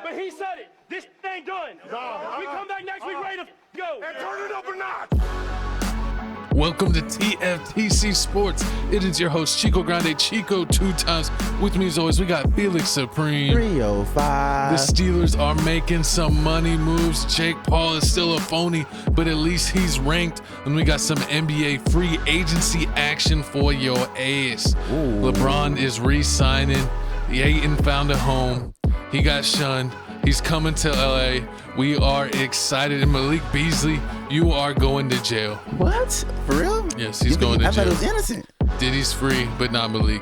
but he said it. This ain't done. We come back next week ready to go. And turn it up a notch. Welcome to TFTC Sports. It is your host, Chico Grande, Chico 2 times. With me as always, we got Felix Supreme. 305. The Steelers are making some money moves. Jake Paul is still a phony, but at least he's ranked. And we got some NBA free agency action for your ass. Ooh. LeBron is re-signing. Ayton found a home. He got shunned. He's coming to LA. We are excited. And Malik Beasley, you are going to jail. What? For real? Yes, he's going to jail. I thought it was innocent. Diddy's free, but not Malik.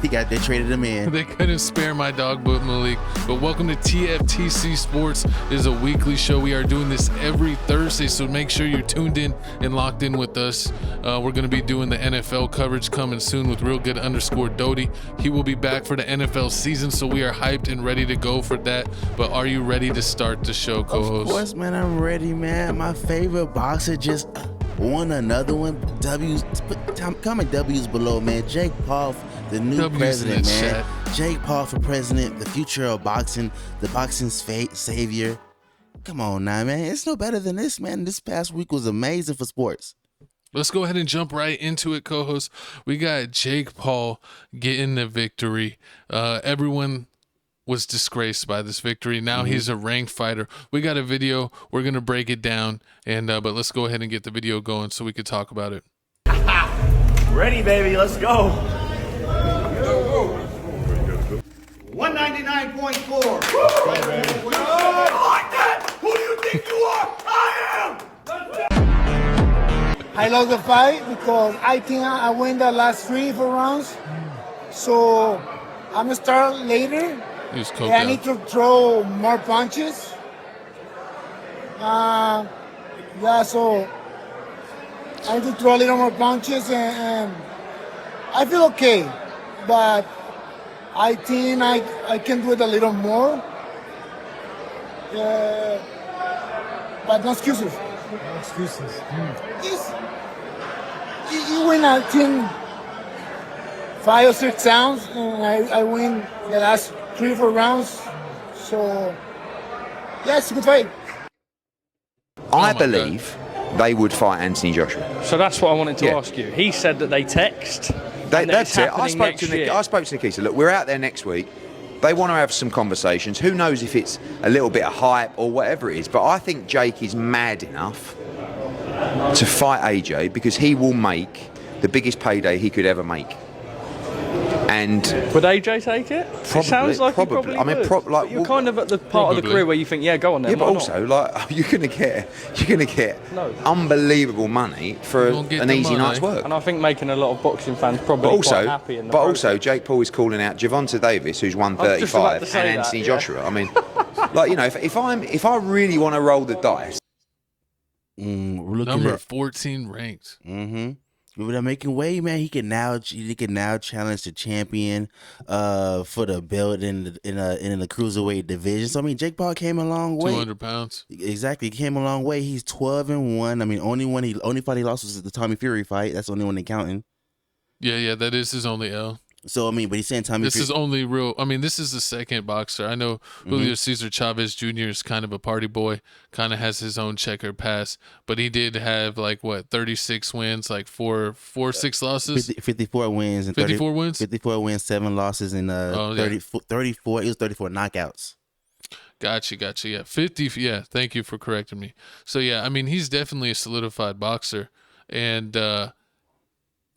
They traded him in. They couldn't spare my dog, but Malik. But welcome to TFTC Sports. It is a weekly show. We are doing this every Thursday, so make sure you're tuned in and locked in with us. We're going to be doing the NFL coverage coming soon with Real Good _ Doty. He will be back for the NFL season, so we are hyped and ready to go for that. But are you ready to start the show, co-host? Of course, man. I'm ready, man. My favorite boxer just won another one. Comment W's below, man. Jake Paul, the new W's president, man. chat. Jake Paul for president, the future of boxing, the boxing's savior. Come on now, man. It's no better than this, man. This past week was amazing for sports. Let's go ahead and jump right into it, co-host. We got Jake Paul getting the victory. Everyone was disgraced by this victory. Now he's a ranked fighter. We got a video. We're going to break it down, and but let's go ahead and get the video going so we could talk about it. Ready, baby. Let's go. 199.4. I like that. Who do you think you are? I am. I lost the fight because I think I win the last 3-4 rounds. So I'm gonna start later. He was coked And I out. need to throw more punches. So I need to throw a little more punches, and I feel okay. But I think I can do it a little more. But no excuses. No excuses. You win, I think, 5 or 6 rounds, and I win the last 3-4 rounds. So, yeah, it's a good fight. I believe they would fight Anthony Joshua. So that's what I wanted to Yeah. ask you. He said that they text. That's it. I spoke to Nikita. Look, we're out there next week. They want to have some conversations. Who knows if it's a little bit of hype or whatever it is. But I think Jake is mad enough to fight AJ because he will make the biggest payday he could ever make. And Would AJ take it? It sounds like he probably I mean, would. But you're kind of at the part of the Probably. career where you think, yeah, go on then. yeah, but why also, not? like, you're gonna get No. unbelievable money for You're gonna get an the easy money. night's work. And I think making a lot of boxing fans probably But also, quite happy in the process. Jake Paul is calling out Javonte Davis, who's I was just about 135, to say and that, Anthony yeah. Joshua. I mean, like, you know, if I really want to roll the dice, We're looking Number at 14 ranked. They're making way, man. He can now challenge the champion for the belt in the cruiserweight division. So I mean, Jake Paul came a long way. 200 pounds. Exactly, he came a long way. He's 12-1. I mean, only fight he lost was the Tommy Fury fight. That's the only one they counting. Yeah, that is his only L. So I mean, but he's saying Tommy. This is only real. I mean, this is the second boxer. I know Julio Cesar Chavez Jr. is kind of a party boy, kind of has his own checkered past, but he did have 36 wins, 6 losses. 54 wins and 54 wins? 54 wins, 7 losses, and 34. It was 34 knockouts. Gotcha. Yeah, 50. Yeah, thank you for correcting me. So yeah, I mean, he's definitely a solidified boxer, and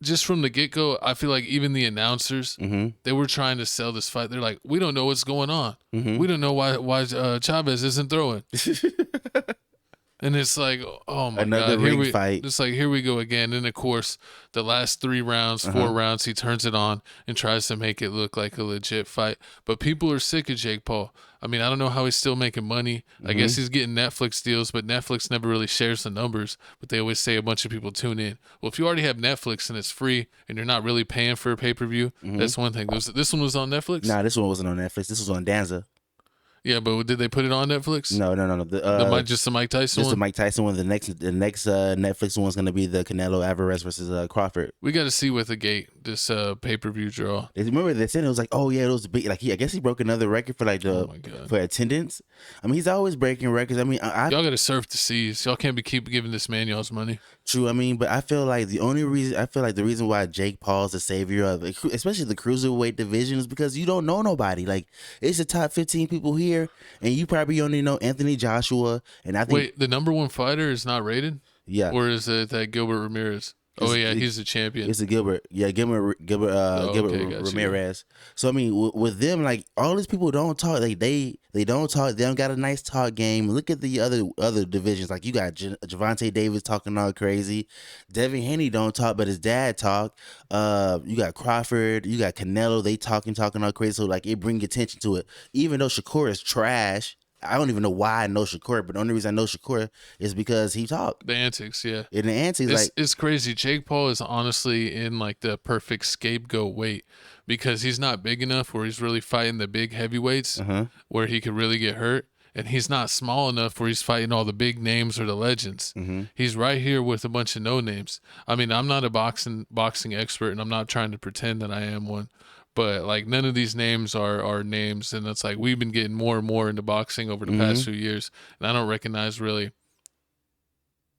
just from the get-go, I feel like even the announcers, they were trying to sell this fight. They're like, we don't know what's going on. We don't know why Chavez isn't throwing. And it's like, oh my Another God, ring fight. It's like, here we go again. And of course, the last 3 rounds, 4 rounds, he turns it on and tries to make it look like a legit fight. But people are sick of Jake Paul. I mean, I don't know how he's still making money. I guess he's getting Netflix deals, but Netflix never really shares the numbers. But they always say a bunch of people tune in. Well, if you already have Netflix and it's free and you're not really paying for a pay-per-view, that's one thing. This one was on Netflix? Nah, this one wasn't on Netflix. This was on Danza. Yeah, but did they put it on Netflix? No. Just the Mike Tyson Just one? the Mike Tyson one. The next Netflix one's gonna be the Canelo Alvarez versus Crawford. We got to see with the gate this pay-per-view draw. Remember they said it was like, oh yeah, it was big. Like I guess he broke another record for like for attendance. I mean, he's always breaking records. I mean, y'all got to surf the seas. Y'all can't keep giving this man y'all's money. True. I mean, but I feel like the reason why Jake Paul's the savior of, especially the cruiserweight division, is because you don't know nobody. Like it's the top 15 people here, and you probably only know Anthony Joshua. And I think wait, the number one fighter is not rated? Yeah. Or is it that Gilbert Ramirez? Oh yeah, he's the champion. It's a Gilbert. Yeah, Gilbert Ramirez. So I mean, with them, like all these people don't talk. Like they don't talk. They don't got a nice talk game. Look at the other divisions. Like you got Javante Davis talking all crazy. Devin Haney don't talk, but his dad talk. You got Crawford. You got Canelo. They talking all crazy. So like it brings attention to it. Even though Shakur is trash. I don't even know why I know Shakur, but the only reason I know Shakur is because he talked. The antics, yeah. In the antics, it's crazy. Jake Paul is honestly in like the perfect scapegoat weight because he's not big enough where he's really fighting the big heavyweights where he could really get hurt. And he's not small enough where he's fighting all the big names or the legends. He's right here with a bunch of no names. I mean, I'm not a boxing expert, and I'm not trying to pretend that I am one. But like none of these names are names, and it's like we've been getting more and more into boxing over the past few years, and I don't recognize really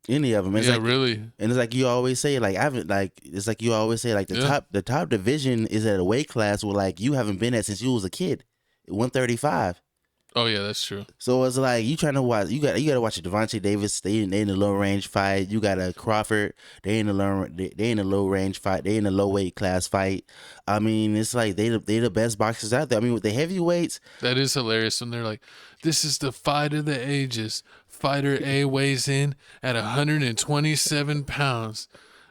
any of them. It's like, really. And it's like you always say, like the top division is at a weight class where like you haven't been at since you was a kid, 135. Oh yeah, that's true. So it's like you trying to watch. You got to watch a Devontae Davis. They in the low range fight. You got a Crawford. They in the low range fight. They in the low weight class fight. I mean, it's like they the best boxers out there. I mean, with the heavyweights, that is hilarious when they're like, "This is the fight of the ages." Fighter A weighs in at 127 pounds,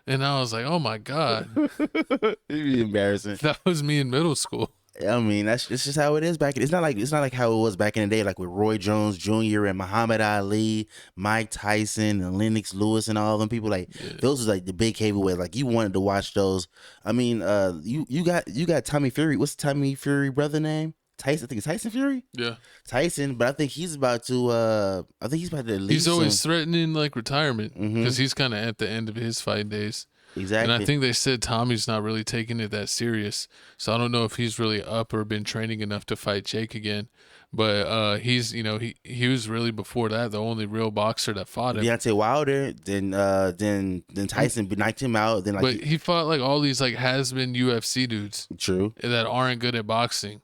and I was like, "Oh my god, it'd be embarrassing." That was me in middle school. I mean, it's just how it is back. It's not like how it was back in the day, like with Roy Jones Jr. and Muhammad Ali, Mike Tyson, and Lennox Lewis, and all them people. Like those was like the big heavyweights. Like you wanted to watch those. I mean, you got Tommy Fury. What's Tommy Fury brother name? Tyson. I think it's Tyson Fury. Yeah, Tyson. But I think he's about to. He's always threatening like retirement because he's kind of at the end of his fighting days. Exactly. And I think they said Tommy's not really taking it that serious. So I don't know if he's really up or been training enough to fight Jake again. But he's, he was really before that the only real boxer that fought him. Deontay Wilder, then Tyson knocked him out. Then but he fought like all these like has-been UFC dudes. True. That aren't good at boxing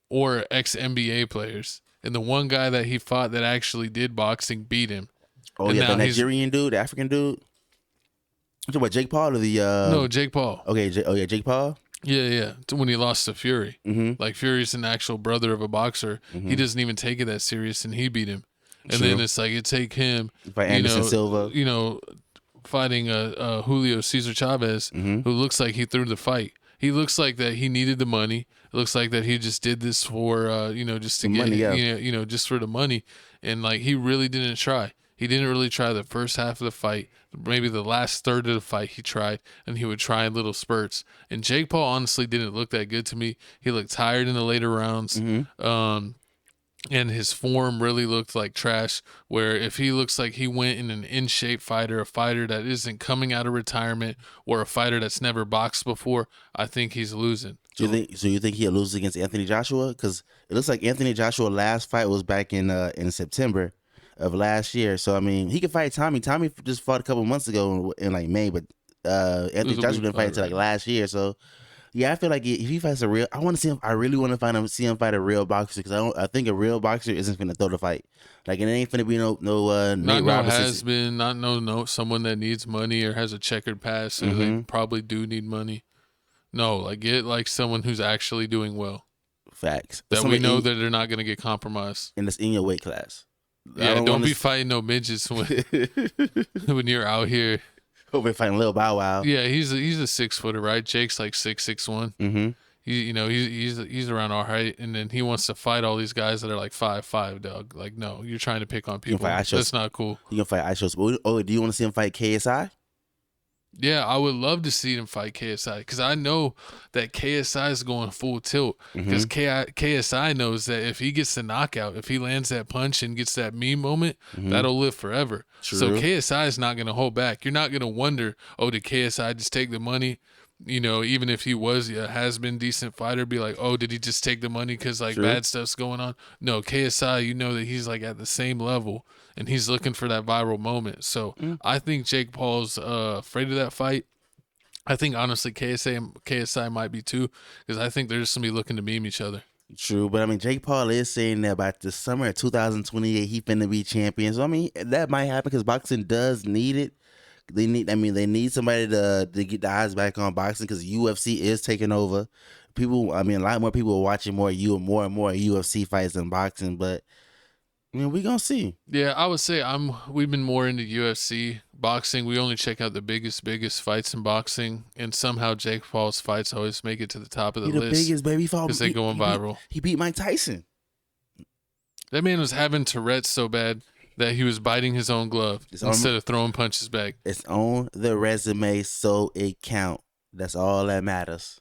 or ex-NBA players. And the one guy that he fought that actually did boxing beat him. Oh, and yeah, the Nigerian dude, the African dude. You talking about Jake Paul or the No, Jake Paul. Okay, Jake Paul. Yeah. When he lost to Fury, like Fury's an actual brother of a boxer. He doesn't even take it that serious, and he beat him. And then it's like it take him, Anderson Silva, fighting Julio Cesar Chavez, who looks like he threw the fight. He looks like that he needed the money. It looks like that he just did this for just to get money, just for the money, and like he really didn't try. He didn't really try the first half of the fight. Maybe the last third of the fight he tried, and he would try in little spurts. And Jake Paul honestly didn't look that good to me. He looked tired in the later rounds. And his form really looked like trash, where if he looks like he went in an in-shape fighter, a fighter that isn't coming out of retirement, or a fighter that's never boxed before, I think he's losing. So you think he'll lose against Anthony Joshua? Because it looks like Anthony Joshua's last fight was back in September of last year. So I mean, he could fight Tommy. Tommy just fought a couple months ago in like May, but Anthony Joshua didn't fight until like last year. So yeah, I feel like if he fights I really want to see him fight a real boxer, because I think a real boxer isn't finna throw the fight. Like it ain't finna be no Nate Robinson. Not someone that needs money or has a checkered past, so they probably do need money. No, like get like someone who's actually doing well. Facts. That we know that they're not gonna get compromised. And it's in your weight class. Yeah, don't be fighting no midgets when you're out here. Hope we're fighting Lil Bow Wow. Yeah, he's a 6-footer, right? Jake's like 6'1". He's around our height, and then he wants to fight all these guys that are like 5'5", dog. Like, no, you're trying to pick on people. That's not cool. You can fight Ice. Oh, do you want to see him fight KSI? Yeah, I would love to see him fight KSI because I know that KSI is going full tilt because KSI knows that if he gets the knockout, if he lands that punch and gets that me moment, that'll live forever. True. So KSI is not going to hold back. You're not going to wonder, oh, did KSI just take the money? You know, even if he was a has-been decent fighter, be like, oh, did he just take the money because, like, bad stuff's going on? No, KSI, you know that he's, like, at the same level, and he's looking for that viral moment. So I think Jake Paul's afraid of that fight. I think, honestly, KSI might be too, because I think they're just going to be looking to meme each other. True, but I mean, Jake Paul is saying that by the summer of 2028, he finna be champion. So I mean, that might happen because boxing does need it. They need somebody to get the eyes back on boxing because UFC is taking over. People, I mean, a lot more people are watching more and more UFC fights than boxing. But I mean, we gonna see. Yeah, I would say we've been more into UFC. Boxing, we only check out the biggest fights in boxing, and somehow Jake Paul's fights always make it to the top of the list. The biggest, baby, because they're going viral. He beat Mike Tyson. That man was having Tourette's so bad that he was biting his own glove instead of throwing punches back. It's on the resume, so it count. That's all that matters.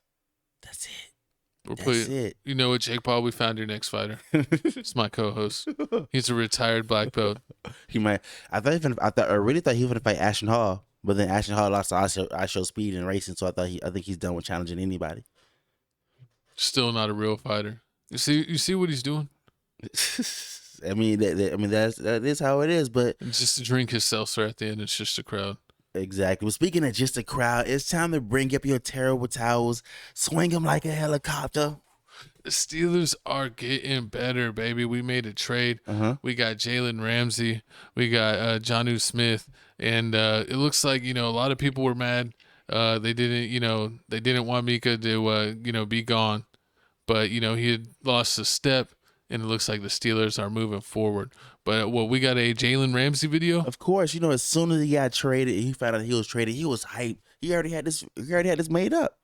That's it. That's it. You know what, Jake Paul? We found your next fighter. It's my co-host. He's a retired black belt. He might. I really thought he was gonna fight Ashton Hall, but then Ashton Hall lost to I show speed and racing, so I think he's done with challenging anybody. Still not a real fighter. You see what he's doing? I mean, that is how it is. But and just to drink his seltzer at the end, it's just a crowd. Exactly. Well, speaking of just a crowd, it's time to bring up your terrible towels, swing them like a helicopter. The Steelers are getting better, baby. We made a trade. We got Jalen Ramsey. We got Jonnu Smith, and it looks like a lot of people were mad. They didn't want Mika to be gone, but he had lost a step. And it looks like the Steelers are moving forward. But we got a Jalen Ramsey video? Of course, as soon as he got traded, he found out he was traded. He was hyped. He already had this made up.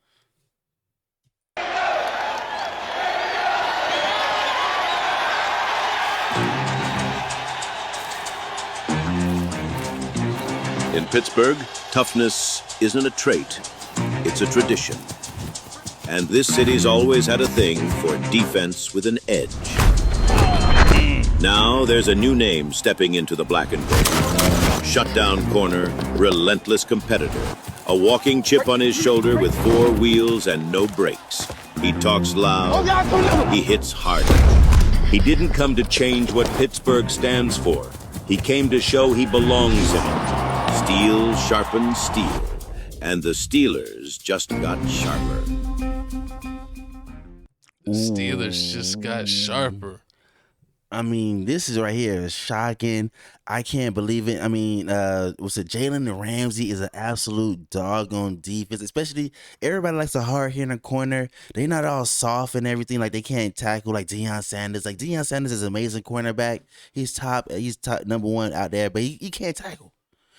In Pittsburgh, toughness isn't a trait, it's a tradition. And this city's always had a thing for defense with an edge. Now there's a new name stepping into the black and gold. Shutdown corner, relentless competitor. A walking chip on his shoulder with 4 wheels and no brakes. He talks loud, he hits hard. He didn't come to change what Pittsburgh stands for. He came to show he belongs in it. Steel sharpens steel. And the Steelers just got sharper. The Steelers just got sharper. I mean, this is right here is shocking. I can't believe it. I mean, Jalen Ramsey is an absolute doggone defense, especially everybody likes a hard hit in the corner. They're not all soft and everything. Like, they can't tackle like Deion Sanders. Like, Deion Sanders is an amazing cornerback. He's top number 1 out there, but he can't tackle.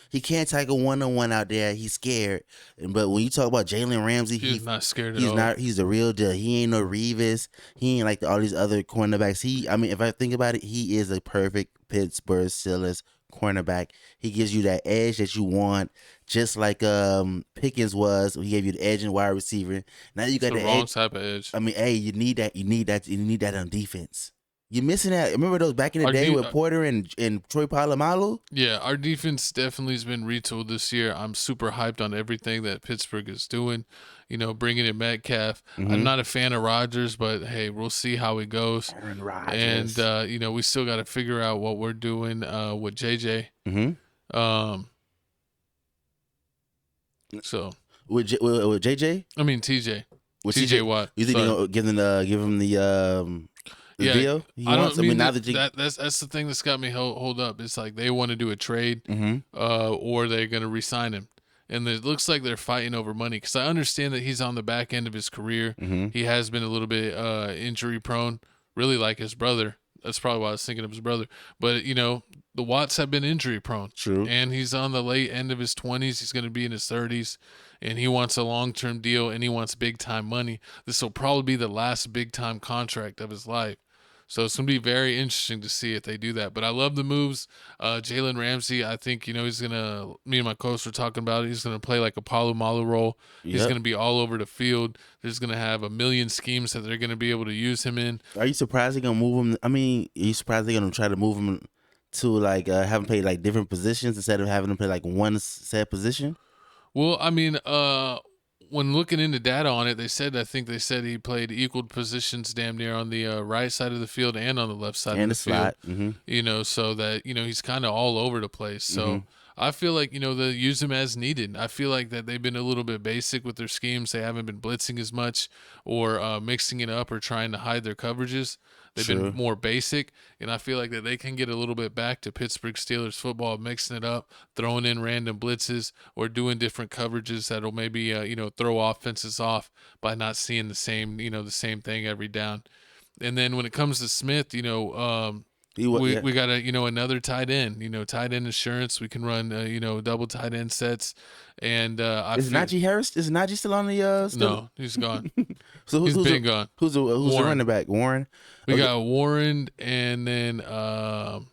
He can't tackle one-on-one out there. He's scared. But when you talk about Jalen Ramsey, he's not scared at all. He's the real deal. He ain't no Revis. He ain't like all these other cornerbacks. If I think about it, he is a perfect Pittsburgh Steelers cornerback. He gives you that edge that you want, just like Pickens was. He gave you the edge in wide receiver. Now you got the wrong edge. Type of edge. I mean, hey, you need that. You need that on defense. You're missing that. Remember those back in the day with Porter and Troy Polamalu? Yeah, our defense definitely has been retooled this year. I'm super hyped on everything that Pittsburgh is doing. Bringing in Metcalf. I'm not a fan of Rodgers, but hey, we'll see how it goes. Aaron Rodgers. And we still got to figure out what we're doing with JJ. So with JJ? I mean TJ. With TJ Watt. You think they're gonna give him the deal? That's the thing that's got me hold up. It's like they want to do a trade, or they're going to re-sign him, and it looks like they're fighting over money. Because I understand that he's on the back end of his career. He has been a little bit injury prone, really like his brother. That's probably why I was thinking of his brother. But the Watts have been injury prone. True, and he's on the late end of his 20s. He's going to be in his 30s. And he wants a long-term deal, and he wants big-time money. This will probably be the last big-time contract of his life. So it's going to be very interesting to see if they do that. But I love the moves. Jalen Ramsey, I think, he's going to, me and my coach were talking about it, he's going to play like a Palomalu role. He's going to be all over the field. There's going to have a million schemes that they're going to be able to use him in. Are you surprised they're going to move him? I mean, are you surprised they're going to try to move him to like have him play like different positions instead of having him play like one set position? Well, I mean, when looking into data on it, I think they said he played equal positions damn near on the right side of the field and on the left side of the field. Mm-hmm. So that, he's kind of all over the place. So I feel like, they use him as needed. I feel like that they've been a little bit basic with their schemes. They haven't been blitzing as much or mixing it up or trying to hide their coverages. They've been more basic, and I feel like that they can get a little bit back to Pittsburgh Steelers football, mixing it up, throwing in random blitzes or doing different coverages that'll maybe, throw offenses off by not seeing the same thing every down. And then when it comes to Smith, we got another tight end, tight end insurance. We can run, double tight end sets. And is Najee Harris? Is Najee still on the? No, he's gone. So he's been gone. Who's the running back? Warren. We got Warren, and then oh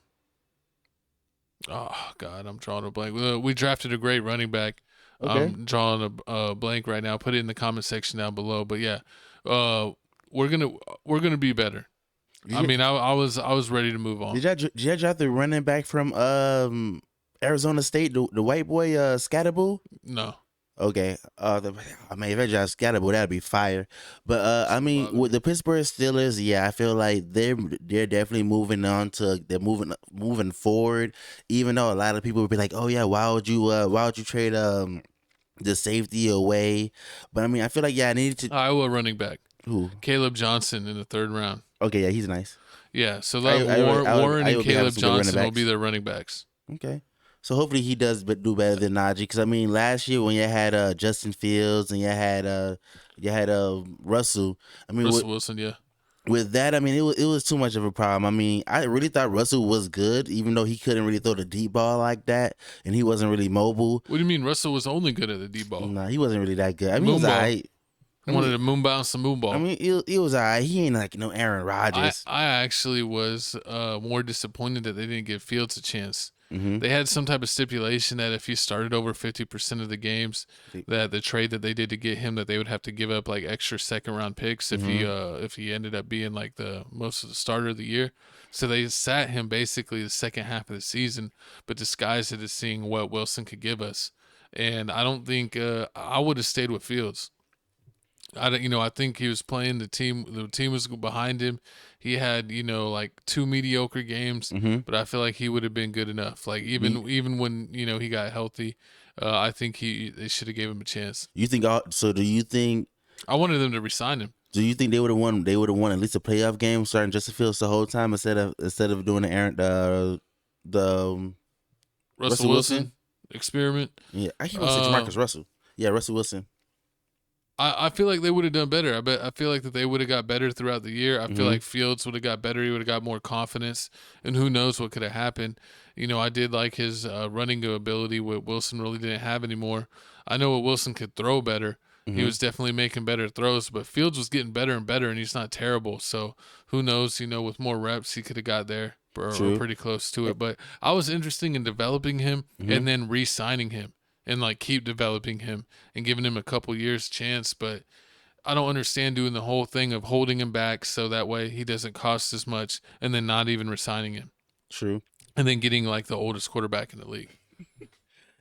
God, I'm drawing a blank. We drafted a great running back. Okay. I'm drawing a blank right now. Put it in the comment section down below. But yeah, we're gonna be better. I mean, I was ready to move on. Did you draft the running back from Arizona State, the white boy Scatterboo? No. Okay. If I draft Scatterboo, that'd be fire. But I mean, with the Pittsburgh Steelers, yeah, I feel like they're definitely moving on to moving forward. Even though a lot of people would be like, oh yeah, why would you trade the safety away? But I mean, I feel like I needed to. Iowa running back. Who? Caleb Johnson in the 3rd round. Okay, yeah, he's nice. Yeah, so Warren and Caleb Johnson will be their running backs. Okay. So hopefully he does do better than Najee. Because I mean, last year when you had Justin Fields and you had Russell. I mean, Russell Wilson, yeah. With that, I mean, it was too much of a problem. I mean, I really thought Russell was good, even though he couldn't really throw the deep ball like that, and he wasn't really mobile. What do you mean Russell was only good at the deep ball? Nah, he wasn't really that good. I mean, he was all right. Wanted to moon bounce the moon ball. I mean, he was all right. He ain't like no Aaron Rodgers. I actually was more disappointed that they didn't give Fields a chance. Mm-hmm. They had some type of stipulation that if he started over 50% of the games, that the trade that they did to get him, that they would have to give up like extra 2nd-round picks if he ended up being like the most of the starter of the year. So they sat him basically the second half of the season, but disguised it as seeing what Wilson could give us. And I don't think I would have stayed with Fields. I think he was playing the team. The team was behind him. He had, like 2 mediocre games, but I feel like he would have been good enough. Like even when he got healthy, I think they should have gave him a chance. You think? So do you think? I wanted them to resign him. Do you think they would have won? They would have won at least a playoff game, starting Justin Fields the whole time instead of doing the Russell Wilson experiment. Yeah, I keep on saying Marcus Russell. Yeah, Russell Wilson. I feel like they would have done better. I feel like that they would have got better throughout the year. I feel like Fields would have got better. He would have got more confidence, and who knows what could have happened. I did like his running ability, what Wilson really didn't have anymore. I know what Wilson could throw better. He was definitely making better throws, but Fields was getting better and better, and he's not terrible. So who knows, with more reps, he could have got there or pretty close to it. But I was interested in developing him and then re-signing him. And like keep developing him and giving him a couple years chance, but I don't understand doing the whole thing of holding him back so that way he doesn't cost as much, and then not even resigning him. True. And then getting like the oldest quarterback in the league.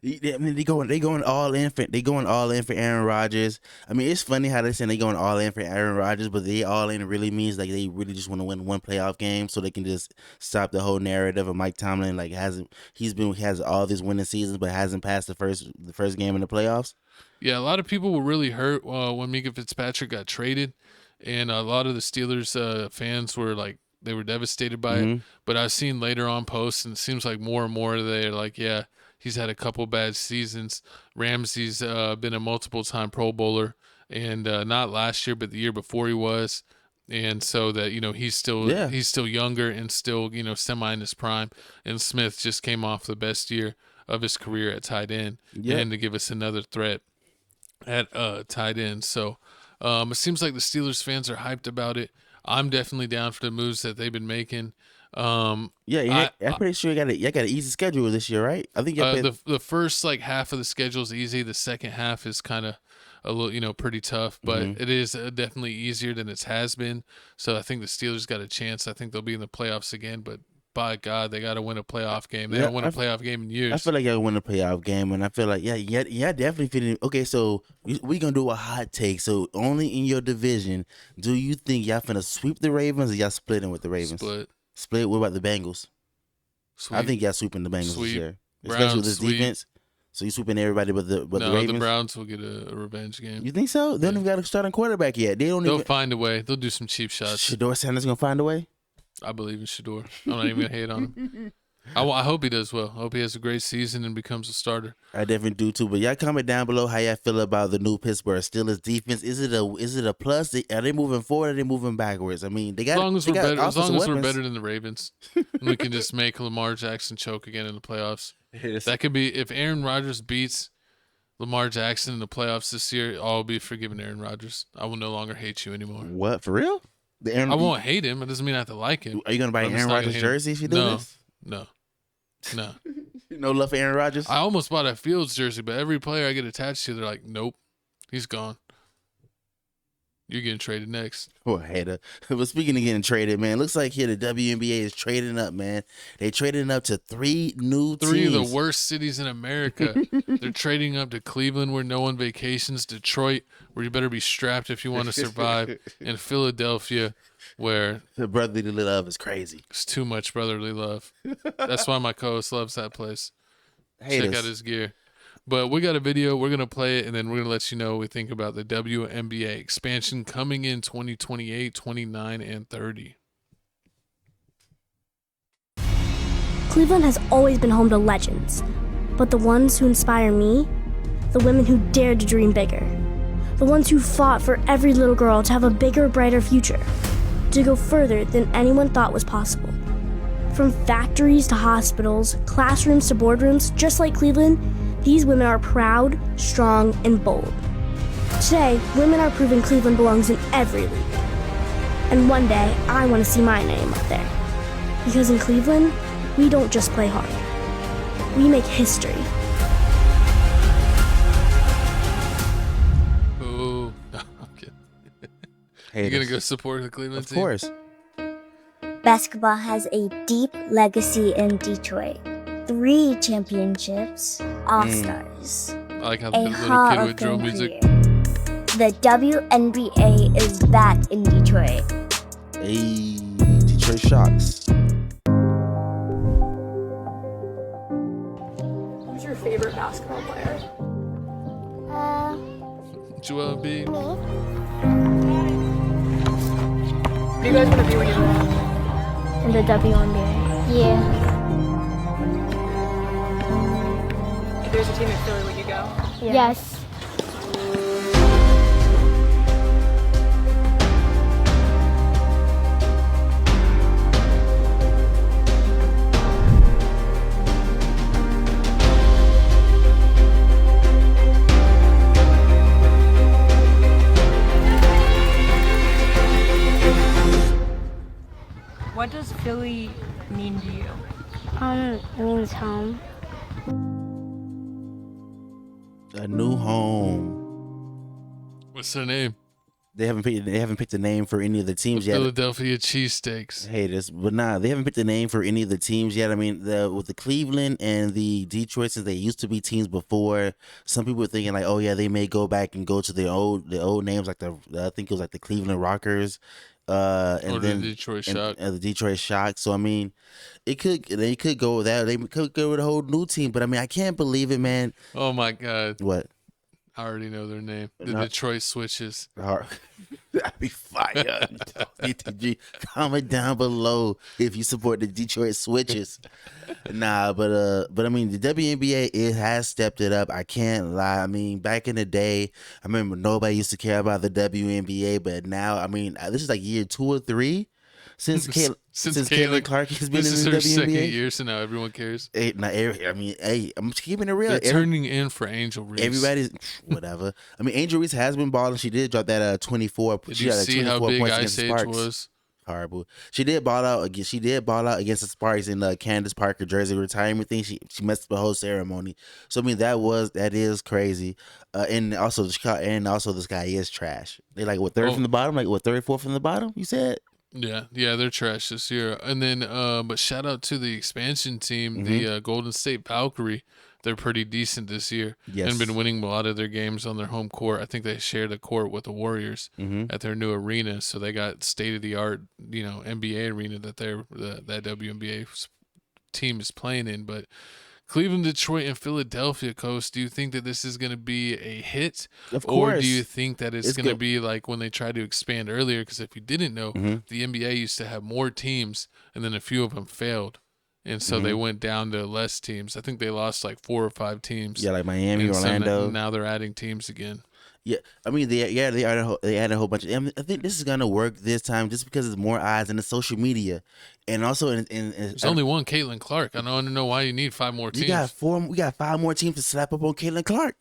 I mean, they going all in for Aaron Rodgers. I mean, it's funny how they say they going all in for Aaron Rodgers, but they all in really means like they really just want to win one playoff game so they can just stop the whole narrative of Mike Tomlin has all these winning seasons but hasn't passed the first game in the playoffs. Yeah, a lot of people were really hurt when Minka Fitzpatrick got traded, and a lot of the Steelers fans were like they were devastated by it. But I've seen later on posts, and it seems like more and more they're like, yeah. He's had a couple bad seasons. Ramsey's been a multiple-time Pro Bowler, and not last year, but the year before he was. And so that he's still younger and still semi in his prime. And Smith just came off the best year of his career at tight end, and to give us another threat at tight end. So it seems like the Steelers fans are hyped about it. I'm definitely down for the moves that they've been making. I'm pretty sure you got an easy schedule this year, right? I think the first like half of the schedule is easy. The second half is kind of a little, pretty tough, but it is definitely easier than it has been. So I think the Steelers got a chance. I think they'll be in the playoffs again, but by God, they got to win a playoff game. They don't win a playoff game in years. I feel like y'all win a playoff game, and I feel like definitely fitting. Okay, so we gonna do a hot take. So only in your division, do you think y'all finna sweep the Ravens, or y'all splitting with the Ravens? Split. What about the Bengals? Sweep. I think y'all sweeping the Bengals this year, especially Browns, with this defense. So you sweeping everybody but the Ravens? The Browns will get a revenge game. You think so? They don't even got a starting quarterback yet. They'll find a way. They'll do some cheap shots. Shador Sanders gonna find a way? I believe in Shador. I'm not even gonna hate on him. I hope he does well. I hope he has a great season and becomes a starter. I definitely do too. But y'all comment down below how y'all feel about the new Pittsburgh Steelers defense. Is it a plus? Are they moving forward? Or are they moving backwards? I mean, they got as long as we're better than the Ravens, we can just make Lamar Jackson choke again in the playoffs. That could be if Aaron Rodgers beats Lamar Jackson in the playoffs this year. I'll be forgiving Aaron Rodgers. I will no longer hate you anymore. What, for real? I won't hate him. It doesn't mean I have to like him. Are you gonna buy Aaron Rodgers jersey if you do this? No. No love for Aaron Rodgers? I almost bought a Fields jersey, but every player I get attached to, they're like, nope, he's gone. You're getting traded next. Oh, hater. But speaking of getting traded, man, looks like here the WNBA is trading up, man. They trading up to 3 new teams. 3 of the worst cities in America. They're trading up to Cleveland, where no one vacations, Detroit, where you better be strapped if you want to survive, and Philadelphia, where the brotherly love is crazy. It's too much brotherly love. That's why my co-host loves that place. Check out his gear. But we got a video. We're going to play it, and then we're going to let you know what we think about the WNBA expansion coming in 2028, 29, and 30. Cleveland has always been home to legends, but the ones who inspire me, the women who dared to dream bigger, the ones who fought for every little girl to have a bigger, brighter future, to go further than anyone thought was possible. From factories to hospitals, classrooms to boardrooms, just like Cleveland, these women are proud, strong, and bold. Today, women are proving Cleveland belongs in every league. And one day, I want to see my name up there. Because in Cleveland, we don't just play hard. We make history. Oh, no, I'm kidding. You going to go support the Cleveland team? Of course. Basketball has a deep legacy in Detroit. 3 championships, All-Stars, I like how a the little kid Hall with of drill Fame music. career. The WNBA is back in Detroit. Hey, Detroit Shocks. Who's your favorite basketball player? Joel B. What do you guys want to be when you grow up? In the WNBA. Yeah. If there's a team in Philly, would you go? Yes. What does Philly mean to you? It means home. A new home. What's their name? They haven't picked a name for any of the teams yet. Philadelphia Cheesesteaks. Haters, but they haven't picked a name for any of the teams yet. I mean, with the Cleveland and the Detroit, since they used to be teams before, some people were thinking like, oh yeah, they may go back and go to the old names, like I think it was like the Cleveland Rockers, and then the Detroit Shock. The Detroit Shock. So I mean, they could go with that. They could go with a whole new team. But I mean, I can't believe it, man. Oh my God. What? I already know their name. The Detroit Switches. That'd be fire. DTG, comment down below if you support the Detroit Switches. But I mean, the WNBA, it has stepped it up. I can't lie. I mean, back in the day, I remember nobody used to care about the WNBA, but now, I mean, this is like year 2 or 3 since Caitlin Clark has been in the WNBA. This is her second year, so now everyone cares. I'm keeping it real. They're turning in for Angel Reese. Everybody's whatever. I mean, Angel Reese has been balling. She did drop that 24. Did you see how big Ice Age was? Horrible. She did ball out against the Sparks in the Candace Parker jersey retirement thing. She messed up the whole ceremony. So I mean that is crazy. And also this guy is trash. They like what third from the bottom, like what third, fourth from the bottom. You said. Yeah, they're trash this year. And then, but shout out to the expansion team, the Golden State Valkyrie. They're pretty decent this year and been winning a lot of their games on their home court. I think they share the court with the Warriors at their new arena, so they got state of the art, NBA arena that that WNBA team is playing in. But Cleveland, Detroit, and Philadelphia, Coach, do you think that this is going to be a hit? Of course. Or do you think that it's going to be like when they tried to expand earlier? Because if you didn't know, the NBA used to have more teams, and then a few of them failed. And so they went down to less teams. I think they lost like 4 or 5 teams. Yeah, like Miami, Orlando. So now they're adding teams again. Yeah, I mean, they added a whole bunch. I think this is gonna work this time just because it's more eyes in the social media, and also there's only one Caitlin Clark. I don't know why you need 5 more teams. We got 5 more teams to slap up on Caitlin Clark.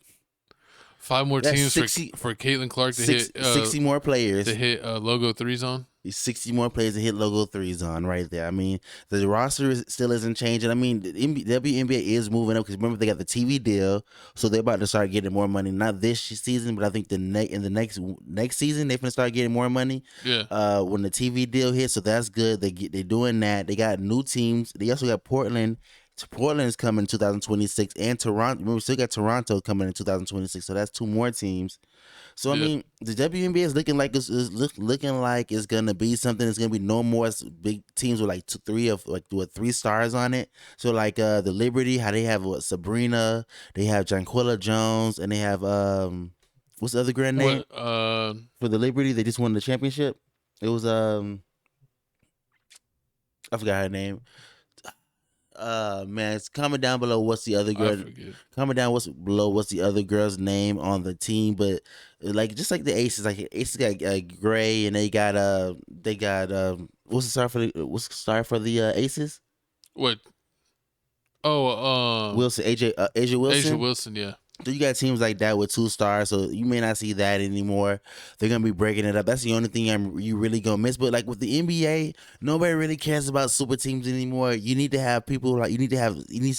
5 more teams for Caitlin Clark to hit 60 more players to hit logo 3s on. 60 more players to hit logo 3s on right there. I mean, the roster still isn't changing. I mean, the WNBA is moving up because remember they got the TV deal, so they're about to start getting more money. Not this season, but I think in the next season they're gonna start getting more money. Yeah. When the TV deal hits, so that's good. They're doing that. They got new teams. They also got Portland. Portland is coming in 2026, and Toronto. Remember, we still got Toronto coming in 2026, so that's 2 more teams. So I mean, the WNBA is looking like it's gonna be something. It's gonna be no more big teams with like 3 stars on it. So like the Liberty, how they have Sabrina, they have Janquilla Jones, and they have what's the other girl name for the Liberty? They just won the championship. It was I forgot her name. Man, it's comment down below what's the other girl. Comment down below what's the other girl's name on the team. But like just like the Aces, like Aces got Gray, and they got what's the star for the Aces? What? Oh, Wilson, Asia Wilson. Asia Wilson, yeah. So you got teams like that with 2 stars, so you may not see that anymore. They're gonna be breaking it up. That's the only thing you really gonna miss. But like with the NBA, nobody really cares about super teams anymore. You need to have people you need to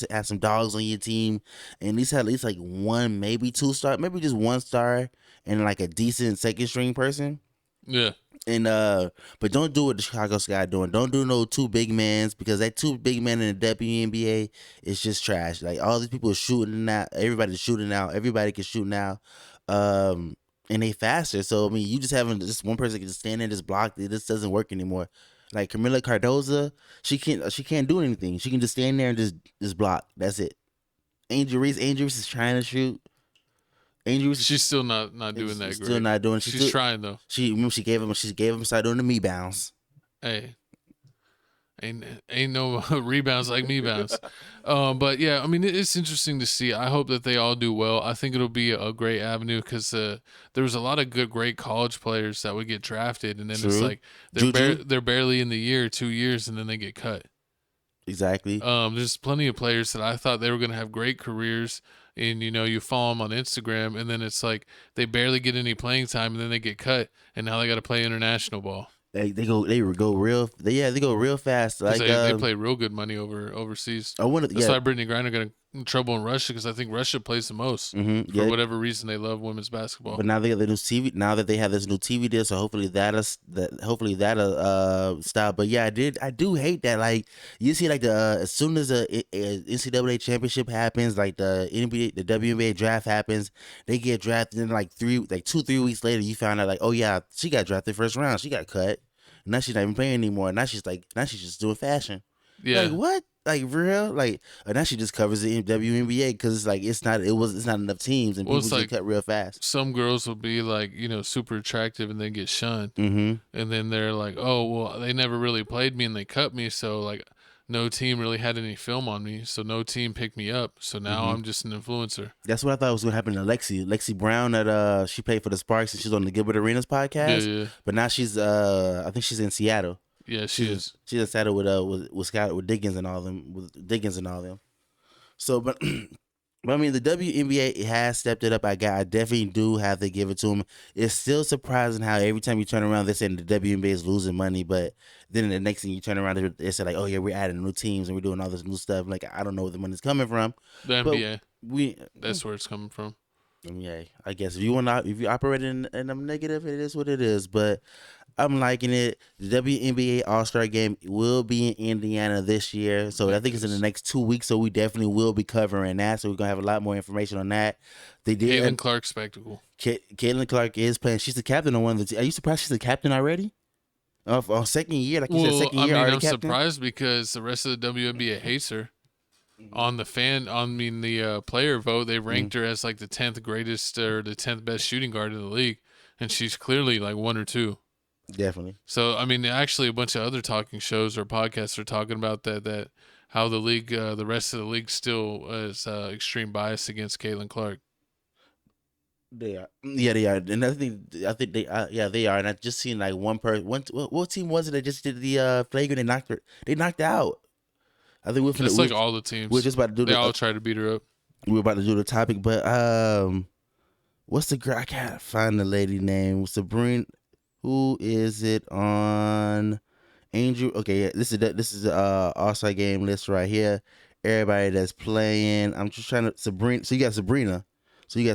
have some dogs on your team, and at least have like 1, maybe 2 star, maybe just 1 star, and like a decent second string person. Yeah. And but don't do what the Chicago Sky doing. Don't do no 2 big mans, because that 2 big men in the WNBA is just trash. Like all these people are shooting out. Everybody's shooting out. Everybody can shoot now. And they faster. So I mean, you just having just one person can just stand there and just block. This doesn't work anymore. Like Camila Cardoza, she can't do anything. She can just stand there and just block. That's it. Angel Reese is trying to shoot. She's still not doing that great. Still not doing. She's trying though. She gave him started doing the me bounce. Hey, ain't no rebounds like me bounce. But yeah, I mean it's interesting to see. I hope that they all do well. I think it'll be a great avenue because there was a lot of great college players that would get drafted, and then it's like they're barely in the year, 2 years, and then they get cut. Exactly. There's plenty of players that I thought they were going to have great careers, and you follow them on Instagram, and then it's like they barely get any playing time, and then they get cut, and now they got to play international ball. They go real fast. Like they play real good money overseas. That's why Brittany Griner got in trouble in Russia, because I think Russia plays the most for whatever reason. They love women's basketball. But now they got the new TV. Now that they have this new TV deal, so hopefully that'll stop. But yeah, I do hate that. Like you see, like as soon as the NCAA championship happens, like the NBA, the WNBA draft happens, they get drafted. And like 2-3 weeks later, you found out like, oh yeah, she got drafted first round. She got cut. Now she's not even playing anymore. Now she's just doing fashion. Yeah. Like what? Like real? Like now she just covers the WNBA because it's like it's not enough teams and people just cut real fast. Some girls will be like super attractive and then get shunned, and then they're like, oh well, they never really played me and they cut me, so like no team really had any film on me, so no team picked me up. So now I'm just an influencer. That's what I thought was gonna happen to Lexi Brown. That she played for the Sparks and she's on the Gilbert Arenas podcast. Yeah. But now she's I think she's in Seattle. Yeah, she is. She's in Seattle with Scott, with Diggins and all them. So, but But I mean, the WNBA has stepped it up. I definitely do have to give it to them. It's still surprising how every time you turn around, they're saying the WNBA is losing money, but then the next thing you turn around, they say like, "Oh yeah, we're adding new teams and we're doing all this new stuff." Like I don't know where the money's coming from. The NBA. We that's where it's coming from. Yeah, I guess if you operate in a negative, it is what it is. But I'm liking it. The WNBA All-Star Game will be in Indiana this year, so I think it's in the next 2 weeks. So we definitely will be covering that. So we're gonna have a lot more information on that. They did Caitlin Clark spectacle. Caitlin Clark is playing. She's the captain on one of the. Are you surprised she's the captain already? On second year, like you said, second year. I'm captain? surprised because the rest of the WNBA hates her. On the player vote, they ranked her as like the 10th greatest or the 10th best shooting guard in the league, and she's clearly like 1 or 2. Definitely. So I mean, actually, a bunch of other talking shows or podcasts are talking about that how the league, the rest of the league, still is extreme bias against Caitlin Clark. They are, yeah, they are, and I think they are. And I just seen like one person. What team was it that just did the flagrant? They knocked her out. I think It's like all the teams. We're just about to do. They all try to beat her up. We're about to do the topic, but what's the girl? I can't find the lady name. Sabrina. Who is it on Angel? Okay, yeah, this is the All-Star game list right here. Everybody that's playing. I'm just trying to Sabrina. So you got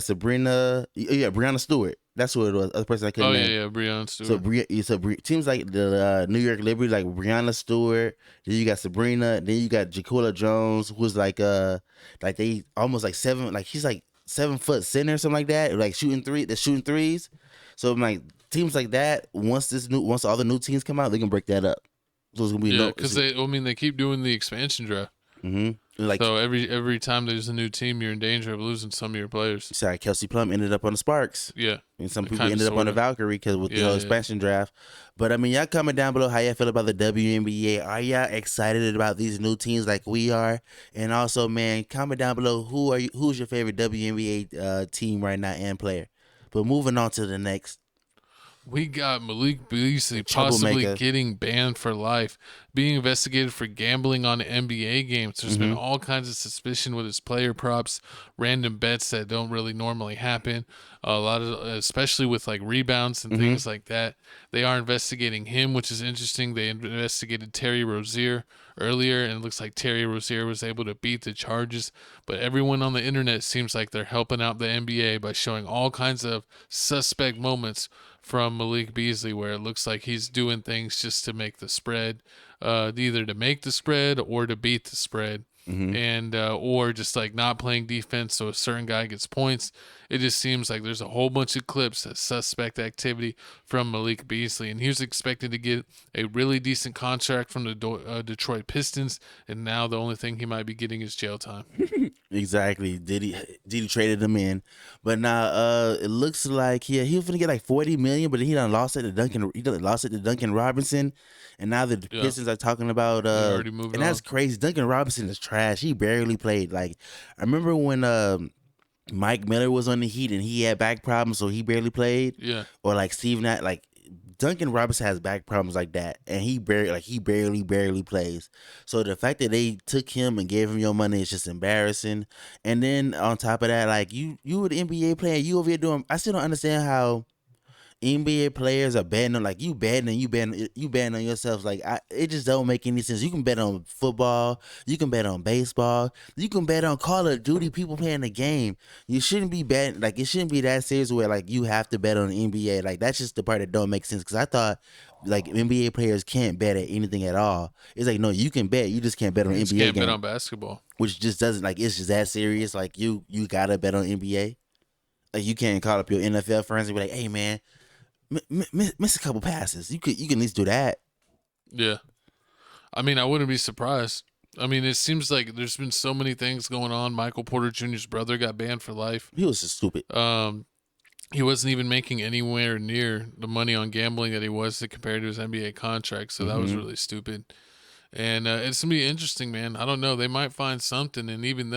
Sabrina. Breanna Stewart. That's what it was. Other person I couldn't name. Yeah, Breanna Stewart. So teams like the New York Liberty, like Breanna Stewart. Then you got Sabrina. Then you got Jaquilla Jones, who's like they almost like 7, like she's like 7 foot center or something like that. Like shooting threes. So I'm like teams like that. Once all the new teams come out, they can break that up. So it's gonna be because they keep doing the expansion draft. Mm-hmm. Like, so every time there's a new team, you're in danger of losing some of your players. Sorry, Kelsey Plum ended up on the Sparks. Yeah. And some people ended up on the Valkyrie because with the whole expansion draft. But I mean, y'all comment down below how y'all feel about the WNBA. Are y'all excited about these new teams like we are? And also, man, comment down below who's your favorite WNBA team right now and player. But moving on to the next. We got Malik Beasley possibly getting banned for life, being investigated for gambling on NBA games. There's been all kinds of suspicion with his player props, random bets that don't really normally happen. A lot of, especially with like rebounds and things like that. They are investigating him, which is interesting. They investigated Terry Rozier earlier, and it looks like Terry Rozier was able to beat the charges. But everyone on the internet seems like they're helping out the NBA by showing all kinds of suspect moments from Malik Beasley, where it looks like he's doing things just to make the spread, either to make the spread or to beat the spread, and or just like not playing defense so a certain guy gets points. It just seems like there's a whole bunch of clips of suspect activity from Malik Beasley, and he was expected to get a really decent contract from the Detroit Pistons, and now the only thing he might be getting is jail time. Exactly. Diddy traded him in, but now it looks like he was gonna get like $40 million, but he done lost it to Duncan Robinson, and now the Pistons are talking about and that's crazy. Duncan Robinson is trash. He barely played. Like I remember when Mike Miller was on the Heat and he had back problems, so he barely played. Yeah. Or like Steve Nash, like Duncan Robinson has back problems like that, and he barely plays. So the fact that they took him and gave him your money is just embarrassing. And then on top of that, like you were the NBA player, you over here doing. I still don't understand how NBA players are betting on, like you betting on yourself. Like it just don't make any sense. You can bet on football, you can bet on baseball, you can bet on Call of Duty, people playing the game. You shouldn't be betting, like it shouldn't be that serious where like you have to bet on the NBA. Like that's just the part that don't make sense, because I thought like NBA players can't bet at anything at all. It's like, no, you can bet, you just can't bet on NBA. You can't bet on basketball, which just doesn't, like, it's just that serious. Like you gotta bet on NBA. Like you can't call up your NFL friends and be like, hey man, miss a couple passes. You can at least do that. Yeah. I mean, I wouldn't be surprised. I mean, it seems like there's been so many things going on. Michael Porter Jr.'s brother got banned for life. He was just stupid. He wasn't even making anywhere near the money on gambling that he was compared to his NBA contract. So that was really stupid. And it's going to be interesting, man. I don't know. They might find something. And even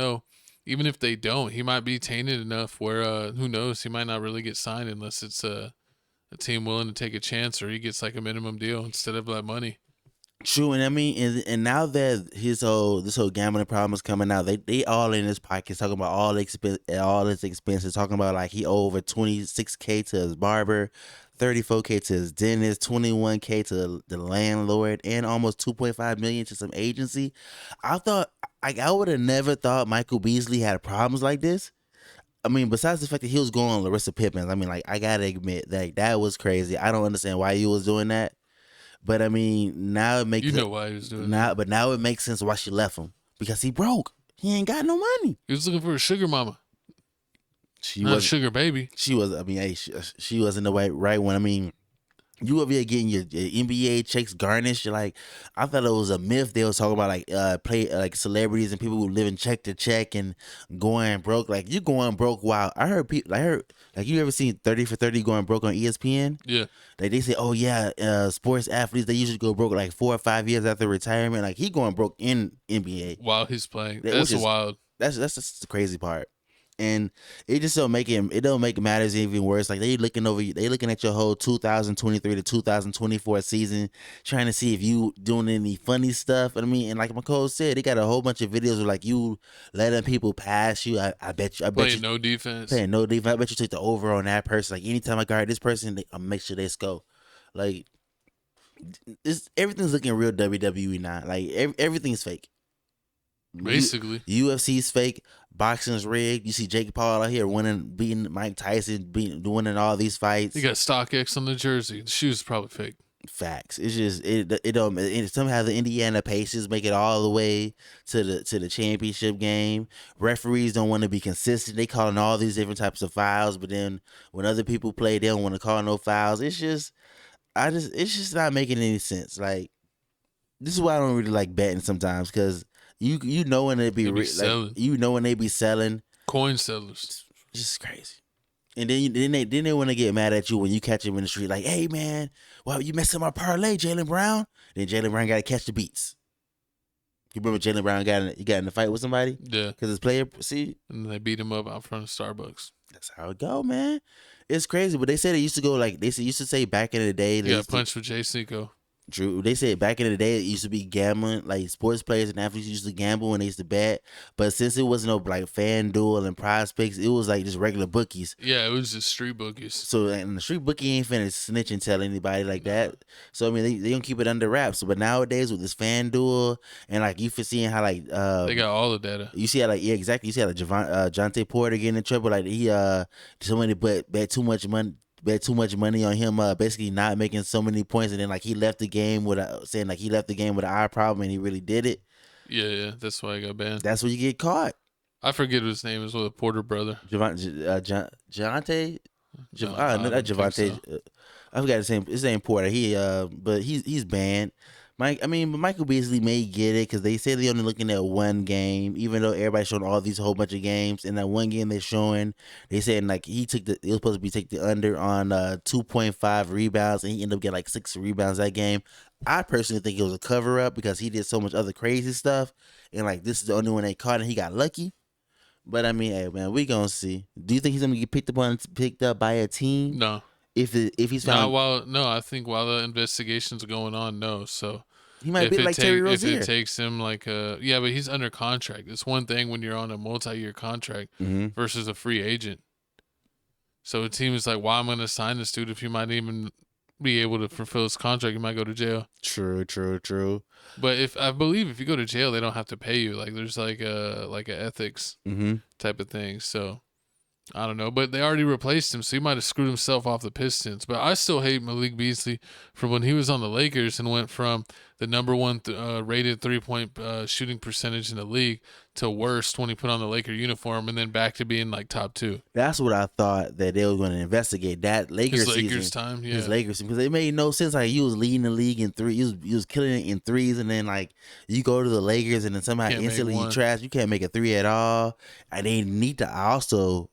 if they don't, he might be tainted enough where, who knows, he might not really get signed unless it's a team willing to take a chance, or he gets like a minimum deal instead of that money. True, and I mean, and now that this whole gambling problem is coming out, they all in his pockets talking about all his expenses, talking about like he owe over $26K to his barber, $34K to his dentist, $21K to the landlord, and almost $2.5 million to some agency. I thought, like, I would have never thought Michael Beasley had problems like this. I mean, besides the fact that he was going on Larissa Pippen, I mean, like, I gotta admit that was crazy. I don't understand why he was doing that. But I mean, now it makes why he was doing that. But now it makes sense why she left him, because he broke. He ain't got no money. He was looking for a sugar mama. She Not was a sugar baby. She was. I mean, hey, she wasn't the right one. I mean, you over here getting your NBA checks garnished. Like, I thought it was a myth. They was talking about like celebrities and people who live in check to check and going broke. Like, you going broke. Wow, I heard like, you ever seen 30 for 30 going broke on ESPN? Yeah. Like, they say, oh yeah, sports athletes, they usually go broke like 4 or 5 years after retirement. Like, he going broke in NBA while he's playing. That's wild. That's just the crazy part. And it just don't make matters even worse. Like, they looking at your whole 2023 to 2024 season, trying to see if you doing any funny stuff. I mean, and like McCole said, they got a whole bunch of videos of like you letting people pass you. I bet you playing no defense. I bet you took the over on that person. Like, anytime I guard this person, I'll make sure they score. Like, everything's looking real WWE now. Like, everything's fake. Basically, UFC's fake. Boxing's rigged. You see Jake Paul out here beating Mike Tyson, winning all these fights. He got StockX on the jersey. The shoes probably fake. Facts. It's just it don't. Somehow the Indiana Pacers make it all the way to the championship game. Referees don't want to be consistent. They calling all these different types of fouls, but then when other people play, they don't want to call no fouls. It's just not making any sense. Like, this is why I don't really like betting sometimes, because you know when they be when they be selling coin sellers. Just crazy. And then they want to get mad at you when you catch them in the street, like, hey man, well, you messed up my parlay, Jaylen Brown. Then Jaylen Brown got to catch the beats. You remember Jaylen Brown got in a fight with somebody? Yeah, because his player and they beat him up out front of Starbucks. That's how it go, man. It's crazy, but they said it used to go like used to say back in the day. They got punched with Jay Cinco. True. They said back in the day it used to be gambling, like sports players and athletes used to gamble when they used to bet. But since it wasn't no like FanDuel and Prize Picks, it was like just regular bookies. Yeah, it was just street bookies. So and the street bookie ain't finna snitch and tell anybody like that. So I mean they don't keep it under wraps. But nowadays with this FanDuel and like you for seeing how like they got all the data. You see how like exactly. You see how like Jonte Porter getting in trouble, like he somebody bet too much money on him, basically not making so many points, and then like he left the game with an eye problem, and he really did it. Yeah, that's why I got banned. That's where you get caught. I forget his name is, the Porter brother. Javante. No, not Javante. So. I forgot his name Porter. But he's banned. Michael Beasley may get it because they say they're only looking at one game, even though everybody's showing all these whole bunch of games. In that one game they're showing, they said like it was supposed to be take the under on 2.5 rebounds, and he ended up getting like 6 rebounds that game. I personally think it was a cover up because he did so much other crazy stuff, and like this is the only one they caught, and he got lucky. But I mean, hey man, we gonna see. Do you think he's gonna get picked up by a team? No. If he's found, I think while the investigations are going on, no. So he might be like Terry Rozier. If it takes him like but he's under contract. It's one thing when you're on a multi-year contract versus a free agent. So a team is like, why am I going to sign this dude if he might even be able to fulfill his contract? He might go to jail. True. But if you go to jail, they don't have to pay you. Like there's like a ethics type of thing. So I don't know, but they already replaced him, so he might have screwed himself off the Pistons. But I still hate Malik Beasley from when he was on the Lakers and went from the number one rated 3-point shooting percentage in the league to worst when he put on the Laker uniform, and then back to being like top 2. That's what I thought that they were going to investigate, that Lakers time, yeah. His Lakers season, because it made no sense. Like, you was leading the league in threes, you was killing it in threes, and then like you go to the Lakers and then somehow instantly you trash. You can't make a 3 at all. And they need to also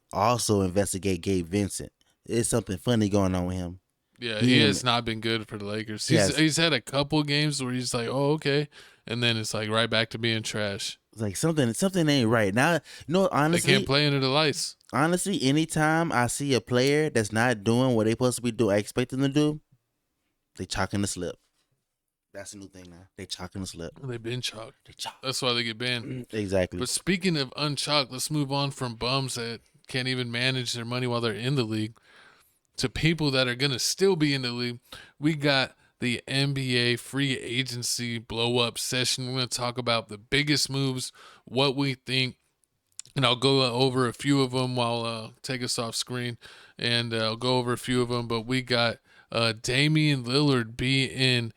investigate Gabe Vincent. There's something funny going on with him. Yeah, he has not been good for the Lakers. He's had a couple games where he's like, oh, okay. And then it's like right back to being trash. It's like something ain't right. Now, honestly. They can't play under the lights. Honestly, anytime I see a player that's not doing what they supposed to be doing, I expect them to do, they chalking the slip. That's a new thing now. They chalking the slip. They've been chalked. They chalk. That's why they get banned. Exactly. But speaking of unchalked, let's move on from bums that can't even manage their money while they're in the league to people that are going to still be in the league. We got the NBA free agency blow up session. We're going to talk about the biggest moves, what we think, and I'll go over a few of them while take us off screen, and I'll go over a few of them. But we got Damian Lillard being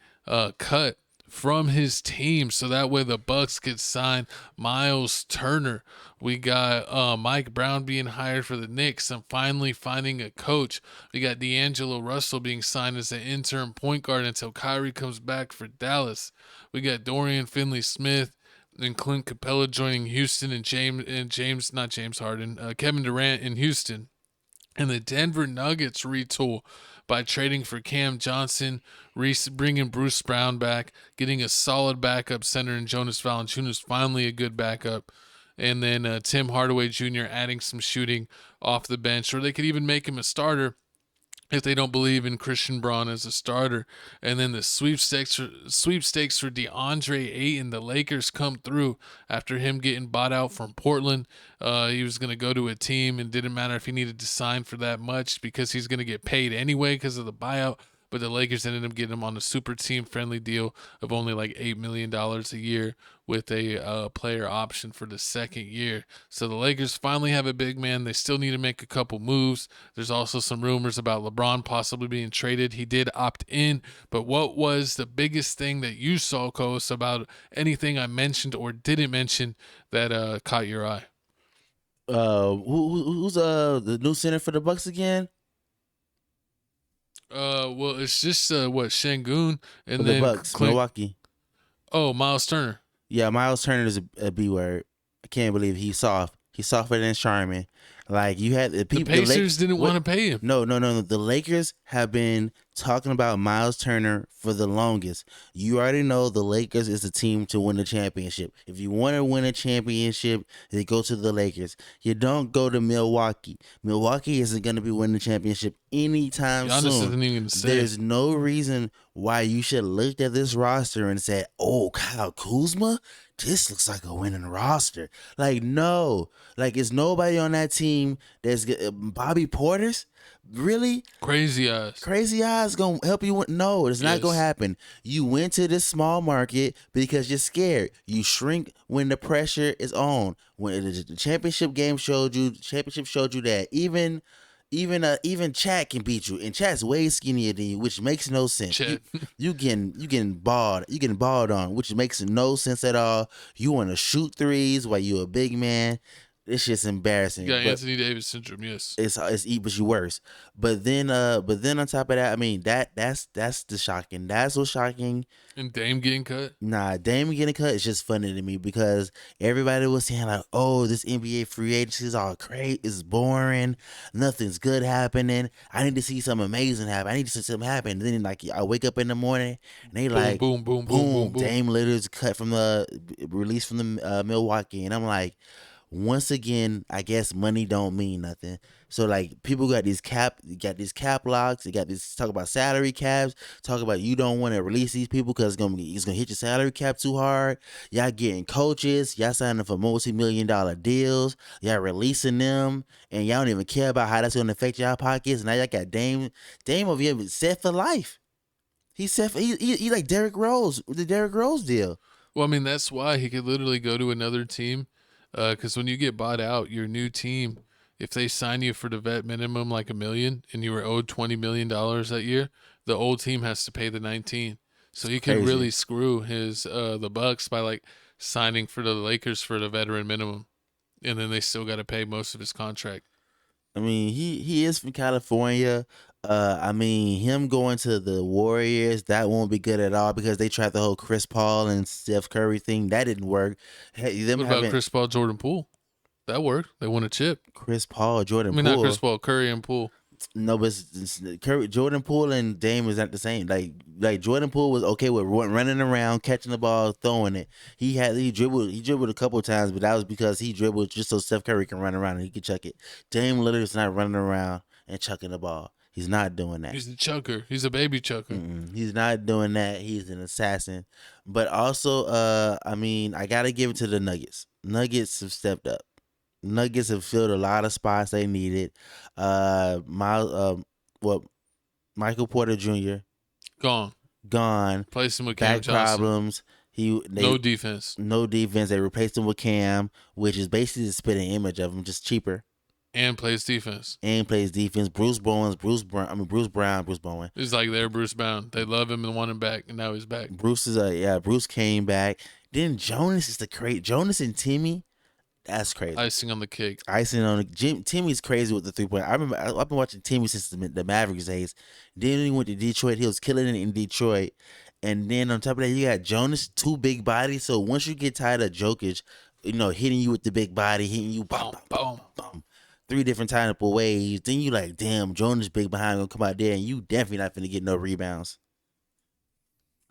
cut from his team, so that way the Bucks could sign Miles Turner. We got Mike Brown being hired for the Knicks and finally finding a coach. We got D'Angelo Russell being signed as an interim point guard until Kyrie comes back for Dallas. We got Dorian Finney-Smith and Clint Capella joining Houston, and Kevin Durant in Houston. And the Denver Nuggets retool by trading for Cam Johnson, bringing Bruce Brown back, getting a solid backup center in Jonas Valanciunas, finally a good backup. And then Tim Hardaway Jr. adding some shooting off the bench, or they could even make him a starter if they don't believe in Christian Braun as a starter. And then the sweepstakes for DeAndre Ayton. The Lakers come through after him getting bought out from Portland. He was going to go to a team, and didn't matter if he needed to sign for that much because he's going to get paid anyway because of the buyout. But the Lakers ended up getting him on a super team friendly deal of only like $8 million a year with a player option for the second year. So the Lakers finally have a big man. They still need to make a couple moves. There's also some rumors about LeBron possibly being traded. He did opt in. But what was the biggest thing that you saw, Coase, about anything I mentioned or didn't mention that caught your eye? Who's the new center for the Bucks again? Well, it's just Şengün and for then the Bucks, Milwaukee. Oh, Miles Turner. Yeah, Miles Turner is a B word. I can't believe he's soft. He's softer than Charmin. Like, you had the people. The Pacers didn't want to pay him. No. The Lakers have been talking about Miles Turner for the longest. You already know the Lakers is the team to win the championship. If you want to win a championship, they go to the Lakers. You don't go to Milwaukee. Milwaukee isn't going to be winning the championship anytime Giannis soon. Isn't even say There's no reason why you should have looked at this roster and said, "Oh, Kyle Kuzma, this looks like a winning roster." Like, no. Like, it's nobody on that team that's Bobby Porter's. Really? Crazy eyes gonna help you win? No, it's not gonna happen. You went to this small market because you're scared. You shrink when the pressure is on. When the championship game showed you that even Chat can beat you, and Chat's way skinnier than you, which makes no sense. You getting balled on, which makes no sense at all. You want to shoot threes while you a big man. This shit's embarrassing. Yeah, Anthony Davis syndrome. Yes, it's but you worse. But then on top of that, I mean that's the shocking. That's what's shocking. And Dame getting cut? Nah, Dame getting cut is just funny to me because everybody was saying like, "Oh, this NBA free agency is all crazy. It's boring. Nothing's good happening. I need to see something amazing happen. I need to see something happen." And then like I wake up in the morning and they boom, boom. Dame Lillard's cut from the release from the Milwaukee, and I'm like, once again, I guess money don't mean nothing. So like people got these cap locks. They got this talk about salary caps. Talk about you don't want to release these people because it's gonna hit your salary cap too hard. Y'all getting coaches. Y'all signing for multi-million-dollar deals. Y'all releasing them, and y'all don't even care about how that's gonna affect y'all pockets. And now y'all got Dame over here set for life. He's set. He like Derrick Rose with the Derrick Rose deal. Well, I mean that's why he could literally go to another team. Because when you get bought out, your new team, if they sign you for the vet minimum like $1 million and you were owed $20 million that year, the old team has to pay the 19. So he could really screw his the Bucks by like signing for the Lakers for the veteran minimum, and then they still got to pay most of his contract. I mean, he is from California. I mean, him going to the Warriors, that won't be good at all because they tried the whole Chris Paul and Steph Curry thing. That didn't work. What about Chris Paul, Jordan Poole? That worked. They won a chip. Chris Paul, Jordan Poole. I mean, not Chris Paul, Curry and Poole. No, but Curry, Jordan Poole and Dame is not the same. Like Jordan Poole was okay with running around, catching the ball, throwing it. He dribbled a couple of times, but that was because he dribbled just so Steph Curry can run around and he can chuck it. Dame Lillard's not running around and chucking the ball. He's not doing that. He's a chucker. He's a baby chucker. He's not doing that. He's an assassin. But also, I mean, I got to give it to the Nuggets. Nuggets have stepped up. Nuggets have filled a lot of spots they needed. Michael Porter Jr. Gone. Replaced him with Cam Back Johnson. problems. No defense. No defense. They replaced him with Cam, which is basically the spitting image of him, just cheaper. And plays defense. Bruce Bowen. He's like their Bruce Brown. They love him and want him back, and now he's back. Bruce came back. Then Jonas is Jonas and Timmy, that's crazy. Icing on the cake. Timmy's crazy with the 3-point. I remember I've been watching Timmy since the Mavericks days. Then he went to Detroit. He was killing it in Detroit. And then on top of that, you got Jonas, 2 big bodies. So once you get tired of Jokic, hitting you with the big body, hitting you, boom, boom, boom, 3 different type of ways. Then you like, damn, Jonas big behind gonna come out there, and you definitely not finna get no rebounds.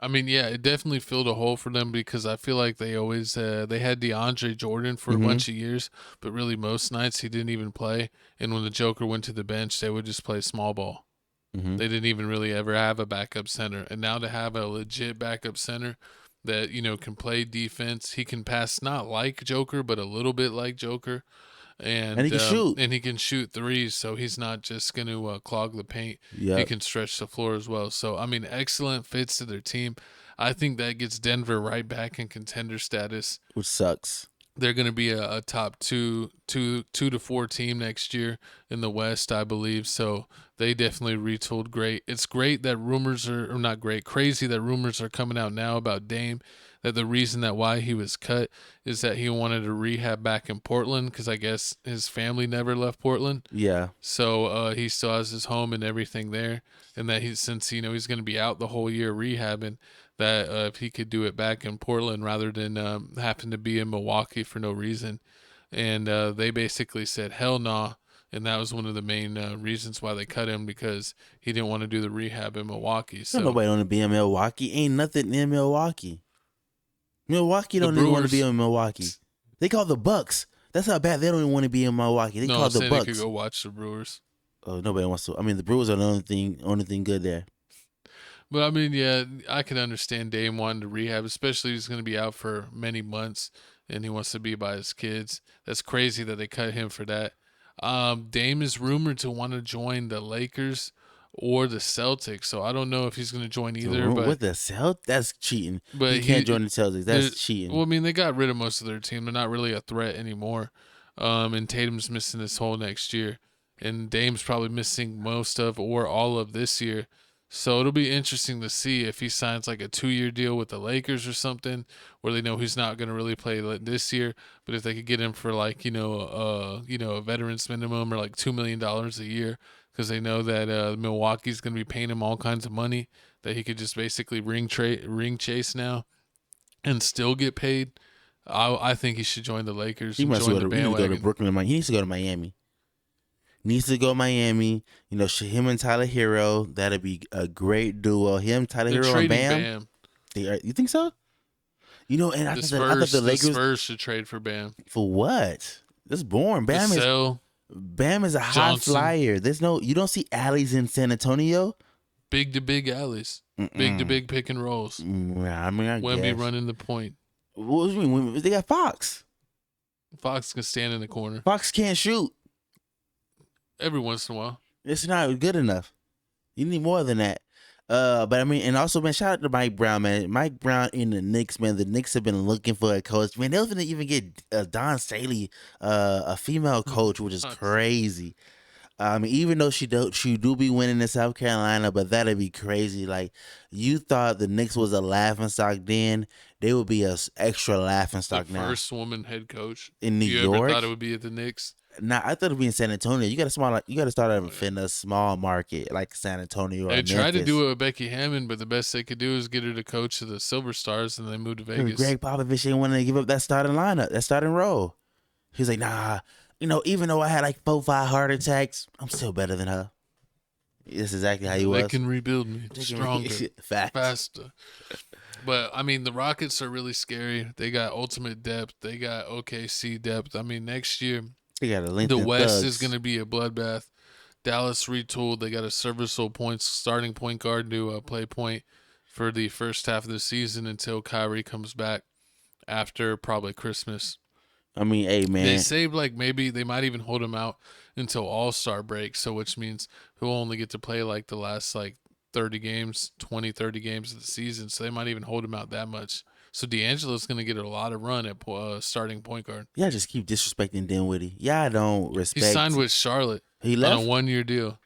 I mean, yeah, it definitely filled a hole for them because I feel like they always they had DeAndre Jordan for a bunch of years, but really most nights he didn't even play. And when the Joker went to the bench, they would just play small ball. They didn't even really ever have a backup center. And now to have a legit backup center that can play defense, he can pass not like Joker, but a little bit like Joker. And he can shoot. And he can shoot threes, so he's not just going to clog the paint. Yep. He can stretch the floor as well. So, I mean, excellent fits to their team. I think that gets Denver right back in contender status. Which sucks. They're going to be a top 2 to 4 team next year in the West, I believe. So they definitely retooled great. It's great that crazy that rumors are coming out now about Dame, that the reason that why he was cut is that he wanted to rehab back in Portland because I guess his family never left Portland. Yeah. So he still has his home and everything there, and that since he's going to be out the whole year rehabbing, that if he could do it back in Portland rather than having to be in Milwaukee for no reason. And they basically said, hell nah. And that was one of the main reasons why they cut him, because he didn't want to do the rehab in Milwaukee. So nobody want to be in Milwaukee. Ain't nothing in Milwaukee. Milwaukee don't even want to be in Milwaukee. They call the Bucks. That's how bad they don't even want to be in Milwaukee. They call the Bucks. They could go watch the Brewers. Oh, nobody wants to. I mean, the Brewers are the only thing good there. But I mean, yeah, I can understand Dame wanting to rehab, especially he's going to be out for many months and he wants to be by his kids. That's crazy that they cut him for that. Dame is rumored to want to join the Lakers or the Celtics, so I don't know if he's going to join either. But with the Celtics, that's cheating. But he can't join the Celtics. That's cheating. Well, I mean, they got rid of most of their team. They're not really a threat anymore. And Tatum's missing this whole next year, and Dame's probably missing most of or all of this year. So it'll be interesting to see if he signs like a 2-year deal with the Lakers or something, where they know he's not going to really play this year. But if they could get him for like a veterans minimum or like $2 million a year, because they know that Milwaukee's going to be paying him all kinds of money, that he could just basically ring chase now and still get paid. I think he should join the Lakers. He must go to Brooklyn. He needs to go to Miami. Him and Tyler Hero, that'd be a great duo. Him, Tyler Hero, and Bam. You think so? And I thought the Lakers, the Spurs should trade for Bam. For what? That's boring. Bam is a high flyer. You don't see alleys in San Antonio. Big to big alleys. Big to big pick and rolls. I mean, Wemby running the point. What do you mean? They got Fox. Fox can stand in the corner. Fox can't shoot. Every once in a while. It's not good enough. You need more than that. But I mean, and also, man, shout out to Mike Brown, man. Mike Brown in the Knicks, man. The Knicks have been looking for a coach. Man, they was gonna even get Don Staley, a female coach, which is crazy. Even though she do be winning in South Carolina, but that'd be crazy. Like, you thought the Knicks was a laughingstock then, they would be a extra laughingstock now. First woman head coach in New York. You ever thought it would be at the Knicks? Nah, I thought it'd be in San Antonio. You got to start in a small market like San Antonio. Or They Memphis. tried to do it with Becky Hammond, but the best they could do is get her to coach the Silver Stars, and they moved to Vegas. Greg Popovich didn't want to give up that starting lineup, that starting role. He's like, nah, even though I had like 4-5 heart attacks, I'm still better than her. That's exactly how he was. They can rebuild me stronger, faster. But, I mean, the Rockets are really scary. They got ultimate depth. They got OKC depth. I mean, next year, they got the West is going to be a bloodbath. Dallas retooled. They got a serviceable starting point guard to play point for the first half of the season until Kyrie comes back after probably Christmas. I mean, hey, man. They say like maybe they might even hold him out until All-Star break, so which means he'll only get to play like the last like 30 games of the season, so they might even hold him out that much. So D'Angelo's going to get a lot of run at starting point guard. Yeah, just keep disrespecting Dinwiddie. Yeah, I don't respect. He signed with Charlotte. He left on a 1-year deal.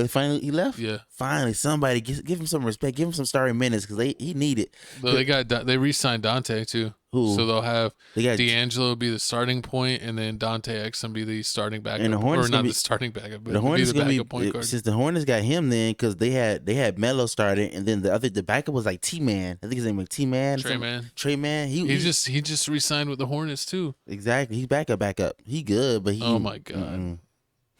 Finally, he left. Yeah. Finally, somebody give him some respect. Give him some starting minutes because he need it. But they re-signed Dante too. Who? So they'll have D'Angelo be the starting point, and then Dante Exum be the starting backup. And the Hornets the starting backup, but the Hornets be the backup point guard. Since the Hornets got him then because they had Melo starting, and then the backup was like T-Man. I think his name was T-Man. Trey Man. He just re-signed with the Hornets too. Exactly. He's backup. He good, but oh my god.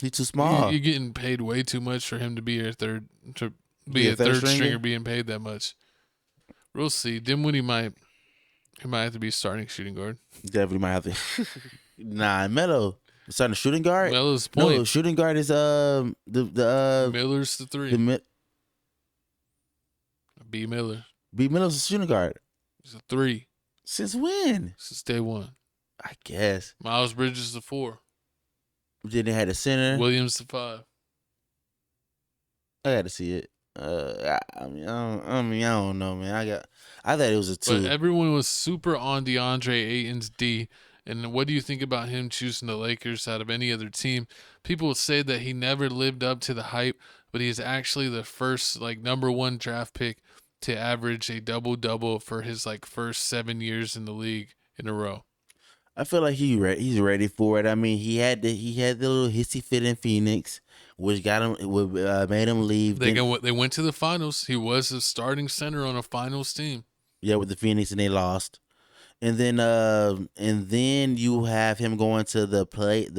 He's too small. You're getting paid way too much for him to be a third stringer being paid that much. We'll see. Dinwiddie might have to be starting shooting guard. Definitely might have to. Nah, Melo starting shooting guard. Melo's point. No, shooting guard is Miller's the 3. B Miller. B Miller's a shooting guard. He's a 3. Since when? Since day one. I guess. Miles Bridges is the 4. Then they had a center. Williams the 5. I got to see it. I don't know, man. I thought it was a 2. But everyone was super on DeAndre Ayton's D. And what do you think about him choosing the Lakers out of any other team? People say that he never lived up to the hype, but he is actually the first number 1 draft pick to average a double-double for his first 7 years in the league in a row. I feel like he's ready for it. I mean, he had the little hissy fit in Phoenix, which got him, made him leave. They went to the finals. He was a starting center on a finals team. Yeah, with the Phoenix, and they lost. And then you have him going to the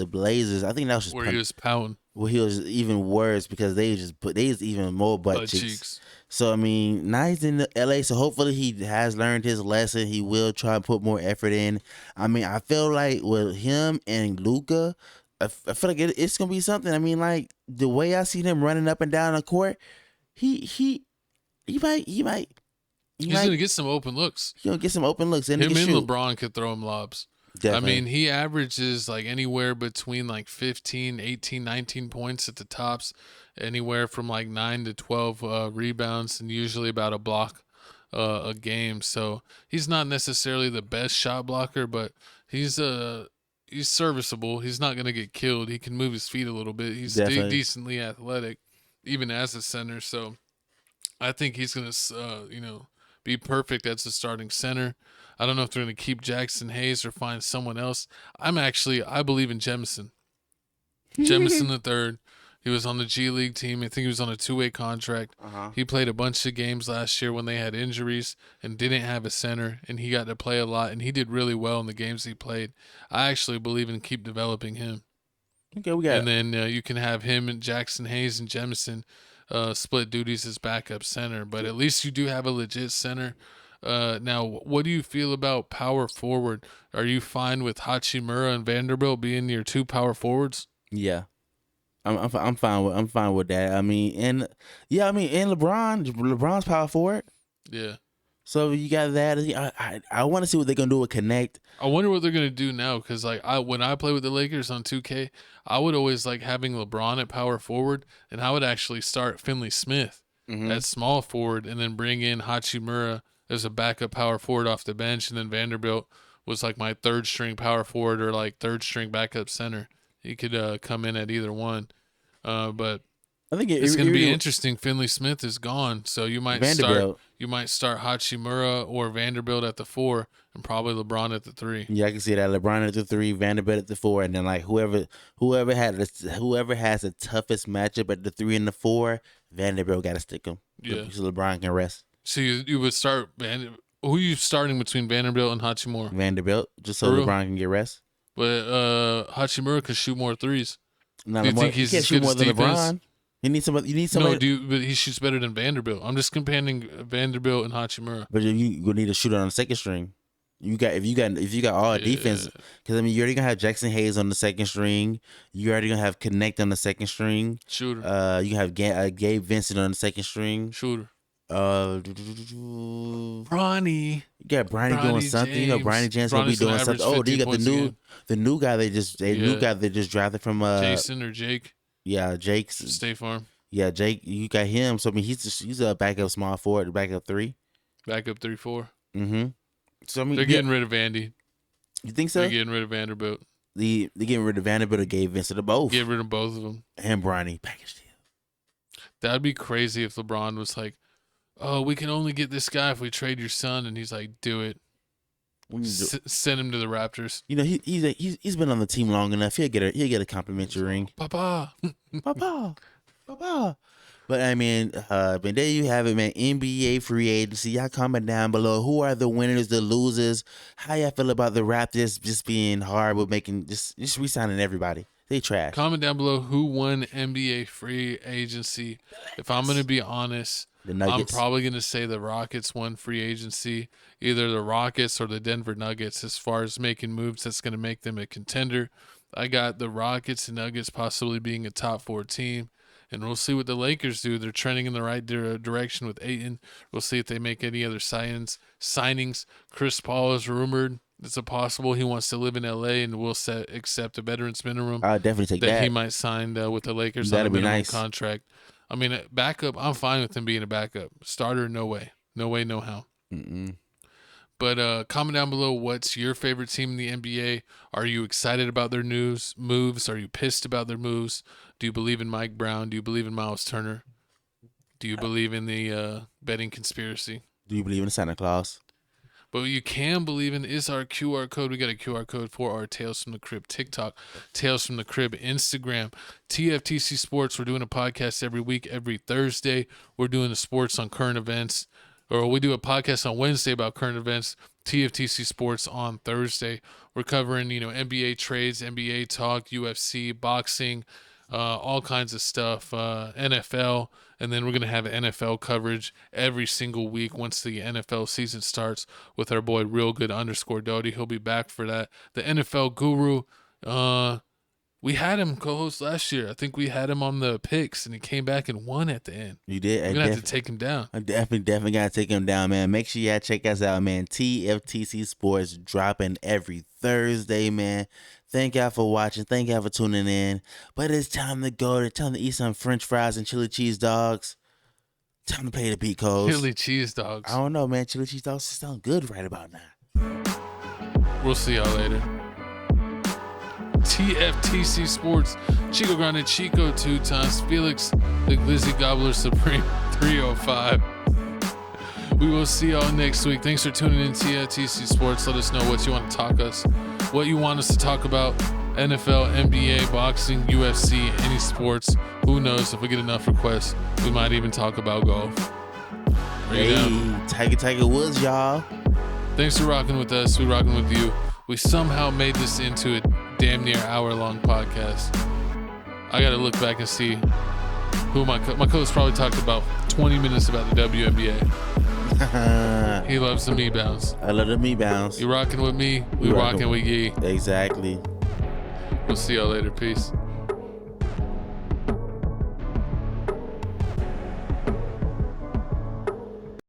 Blazers. I think that was just where he was pouting. Well, he was even worse because they was even more butt cheeks. So I mean, now he's in LA. So hopefully he has learned his lesson. He will try and put more effort in. I mean, I feel like with him and Luka, I feel like it's gonna be something. I mean, like the way I see him running up and down the court, he might. He's gonna get some open looks. He'll get some open looks. And him and LeBron could throw him lobs. Definitely. I mean, he averages anywhere between 15, 18, 19 points at the tops, anywhere from 9 to 12 rebounds, and usually about a block a game. So he's not necessarily the best shot blocker, but he's serviceable. He's not gonna get killed. He can move his feet a little bit. He's decently athletic, even as a center. So I think he's gonna be perfect as a starting center. I don't know if they're going to keep Jackson Hayes or find someone else. I believe in Jemison. Jemison the third. He was on the G League team. I think he was on a 2-way contract. He played a bunch of games last year when they had injuries and didn't have a center, and he got to play a lot, and he did really well in the games he played. I actually believe in keep developing him. Okay, we got it. And then you can have him and Jackson Hayes and Jemison split duties as backup center, but at least you do have a legit center. Now, what do you feel about power forward? Are you fine with Hachimura and Vanderbilt being your 2 power forwards? Yeah, I'm fine with that. I mean, and LeBron's power forward. Yeah. So you got that. I want to see what they're gonna do with Connect. I wonder what they're gonna do now because when I play with the Lakers on 2K, I would always like having LeBron at power forward, and I would actually start Finley Smith at small forward, and then bring in Hachimura as a backup power forward off the bench, and then Vanderbilt was my 3rd string power forward or 3rd string backup center. He could come in at either one, but I think it's going to be interesting. Finley Smith is gone, so you might start Hachimura or Vanderbilt at the 4, and probably LeBron at the 3. Yeah, I can see that. LeBron at the 3, Vanderbilt at the 4, and then whoever has the toughest matchup at the 3 and the 4, Vanderbilt got to stick him. Yeah, so LeBron can rest. So you would start who are you starting between Vanderbilt and Hachimura? Vanderbilt, just so LeBron can get rest. But Hachimura could shoot more threes. No, do you think he's can't shoot more than LeBron? You need somebody. No, but he shoots better than Vanderbilt. I'm just comparing Vanderbilt and Hachimura. But you need a shooter on the 2nd string. If you got all defense, because I mean you're already gonna have Jackson Hayes on the second string. You're already gonna have Connect on the second string. Shooter. You have Gabe Vincent on the second string. Shooter. Bronny. You got Bronny doing something. James. You know, Bronny James gonna be doing something. Oh, then you got the new guy they just drafted from Jason or Jake. Yeah, Jake's State Farm. Yeah, Jake. You got him. So I mean, he's a backup small forward, backup 3. Backup 3-4. Mm-hmm. So I mean, they're getting rid of Andy. You think so? They're getting rid of Vanderbilt. They're getting rid of Vanderbilt or Gabe Vincent or both. Get rid of both of them. And Bronny. Package deal. That'd be crazy if LeBron was like, "Oh, we can only get this guy if we trade your son," and he's like, "Do it. Send him to the Raptors." You know, he's been on the team long enough. He'll get a complimentary ring. Papa. But I mean, there you have it, man. NBA free agency. Y'all comment down below. Who are the winners, the losers? How y'all feel about the Raptors just being hard with making just re-signing everybody? They trash. Comment down below who won NBA free agency. If I'm gonna be honest, I'm probably gonna say the Rockets won free agency. Either the Rockets or the Denver Nuggets, as far as making moves that's gonna make them a contender. I got the Rockets and Nuggets possibly being a top 4 team. And we'll see what the Lakers do. They're trending in the right direction with Ayton. We'll see if they make any other signings. Chris Paul is rumored. It's a possible he wants to live in LA and will accept a veterans minimum. I'll definitely take that. He might sign with the Lakers That'd on a minimum be nice. contract. I mean, backup, I'm fine with him being a backup. Starter, no way. No way, no how. Mm-mm. But comment down below, what's your favorite team in the NBA? Are you excited about their moves? Are you pissed about their moves? Do you believe in Mike Brown? Do you believe in Miles Turner? Do you believe in the betting conspiracy? Do you believe in Santa Claus? But what you can believe in is our QR code. We got a QR code for our Tales from the Crib TikTok, Tales from the Crib Instagram, TFTC Sports. We're doing a podcast every week, every Thursday. We're doing the sports on current events. Or we do a podcast on Wednesday about current events, TFTC Sports on Thursday. We're covering, NBA trades, NBA talk, UFC, boxing, all kinds of stuff, NFL. And then we're going to have NFL coverage every single week once the NFL season starts with our boy RealGood_Doty. He'll be back for that. The NFL guru, we had him co-host last year. I think we had him on the picks, and he came back and won at the end. You did. We're going to have to take him down. I definitely got to take him down, man. Make sure y'all check us out, man. TFTC Sports dropping every Thursday, man. Thank y'all for watching. Thank y'all for tuning in. But it's time to go. It's time to eat some French fries and chili cheese dogs. Time to pay the beat codes. Chili cheese dogs. I don't know, man. Chili cheese dogs sound good right about now. We'll see y'all later. TFTC Sports, Chico Grande Chico 2 times, Felix the Glizzy Gobbler Supreme 305. We will see y'all next week. Thanks for tuning in TFTC Sports. Let us know what you want us to talk about. NFL, NBA, boxing, UFC, any sports. Who knows? If we get enough requests, we might even talk about golf. Tiger Woods, y'all. Thanks for rocking with us. We're rocking with you. We somehow made this into a damn near hour-long podcast. I got to look back and see who my co-host probably talked about 20 minutes about the WNBA. He loves the me bounce. I love the me bounce. You rocking with me? We rocking with ye. Exactly. We'll see y'all later. Peace.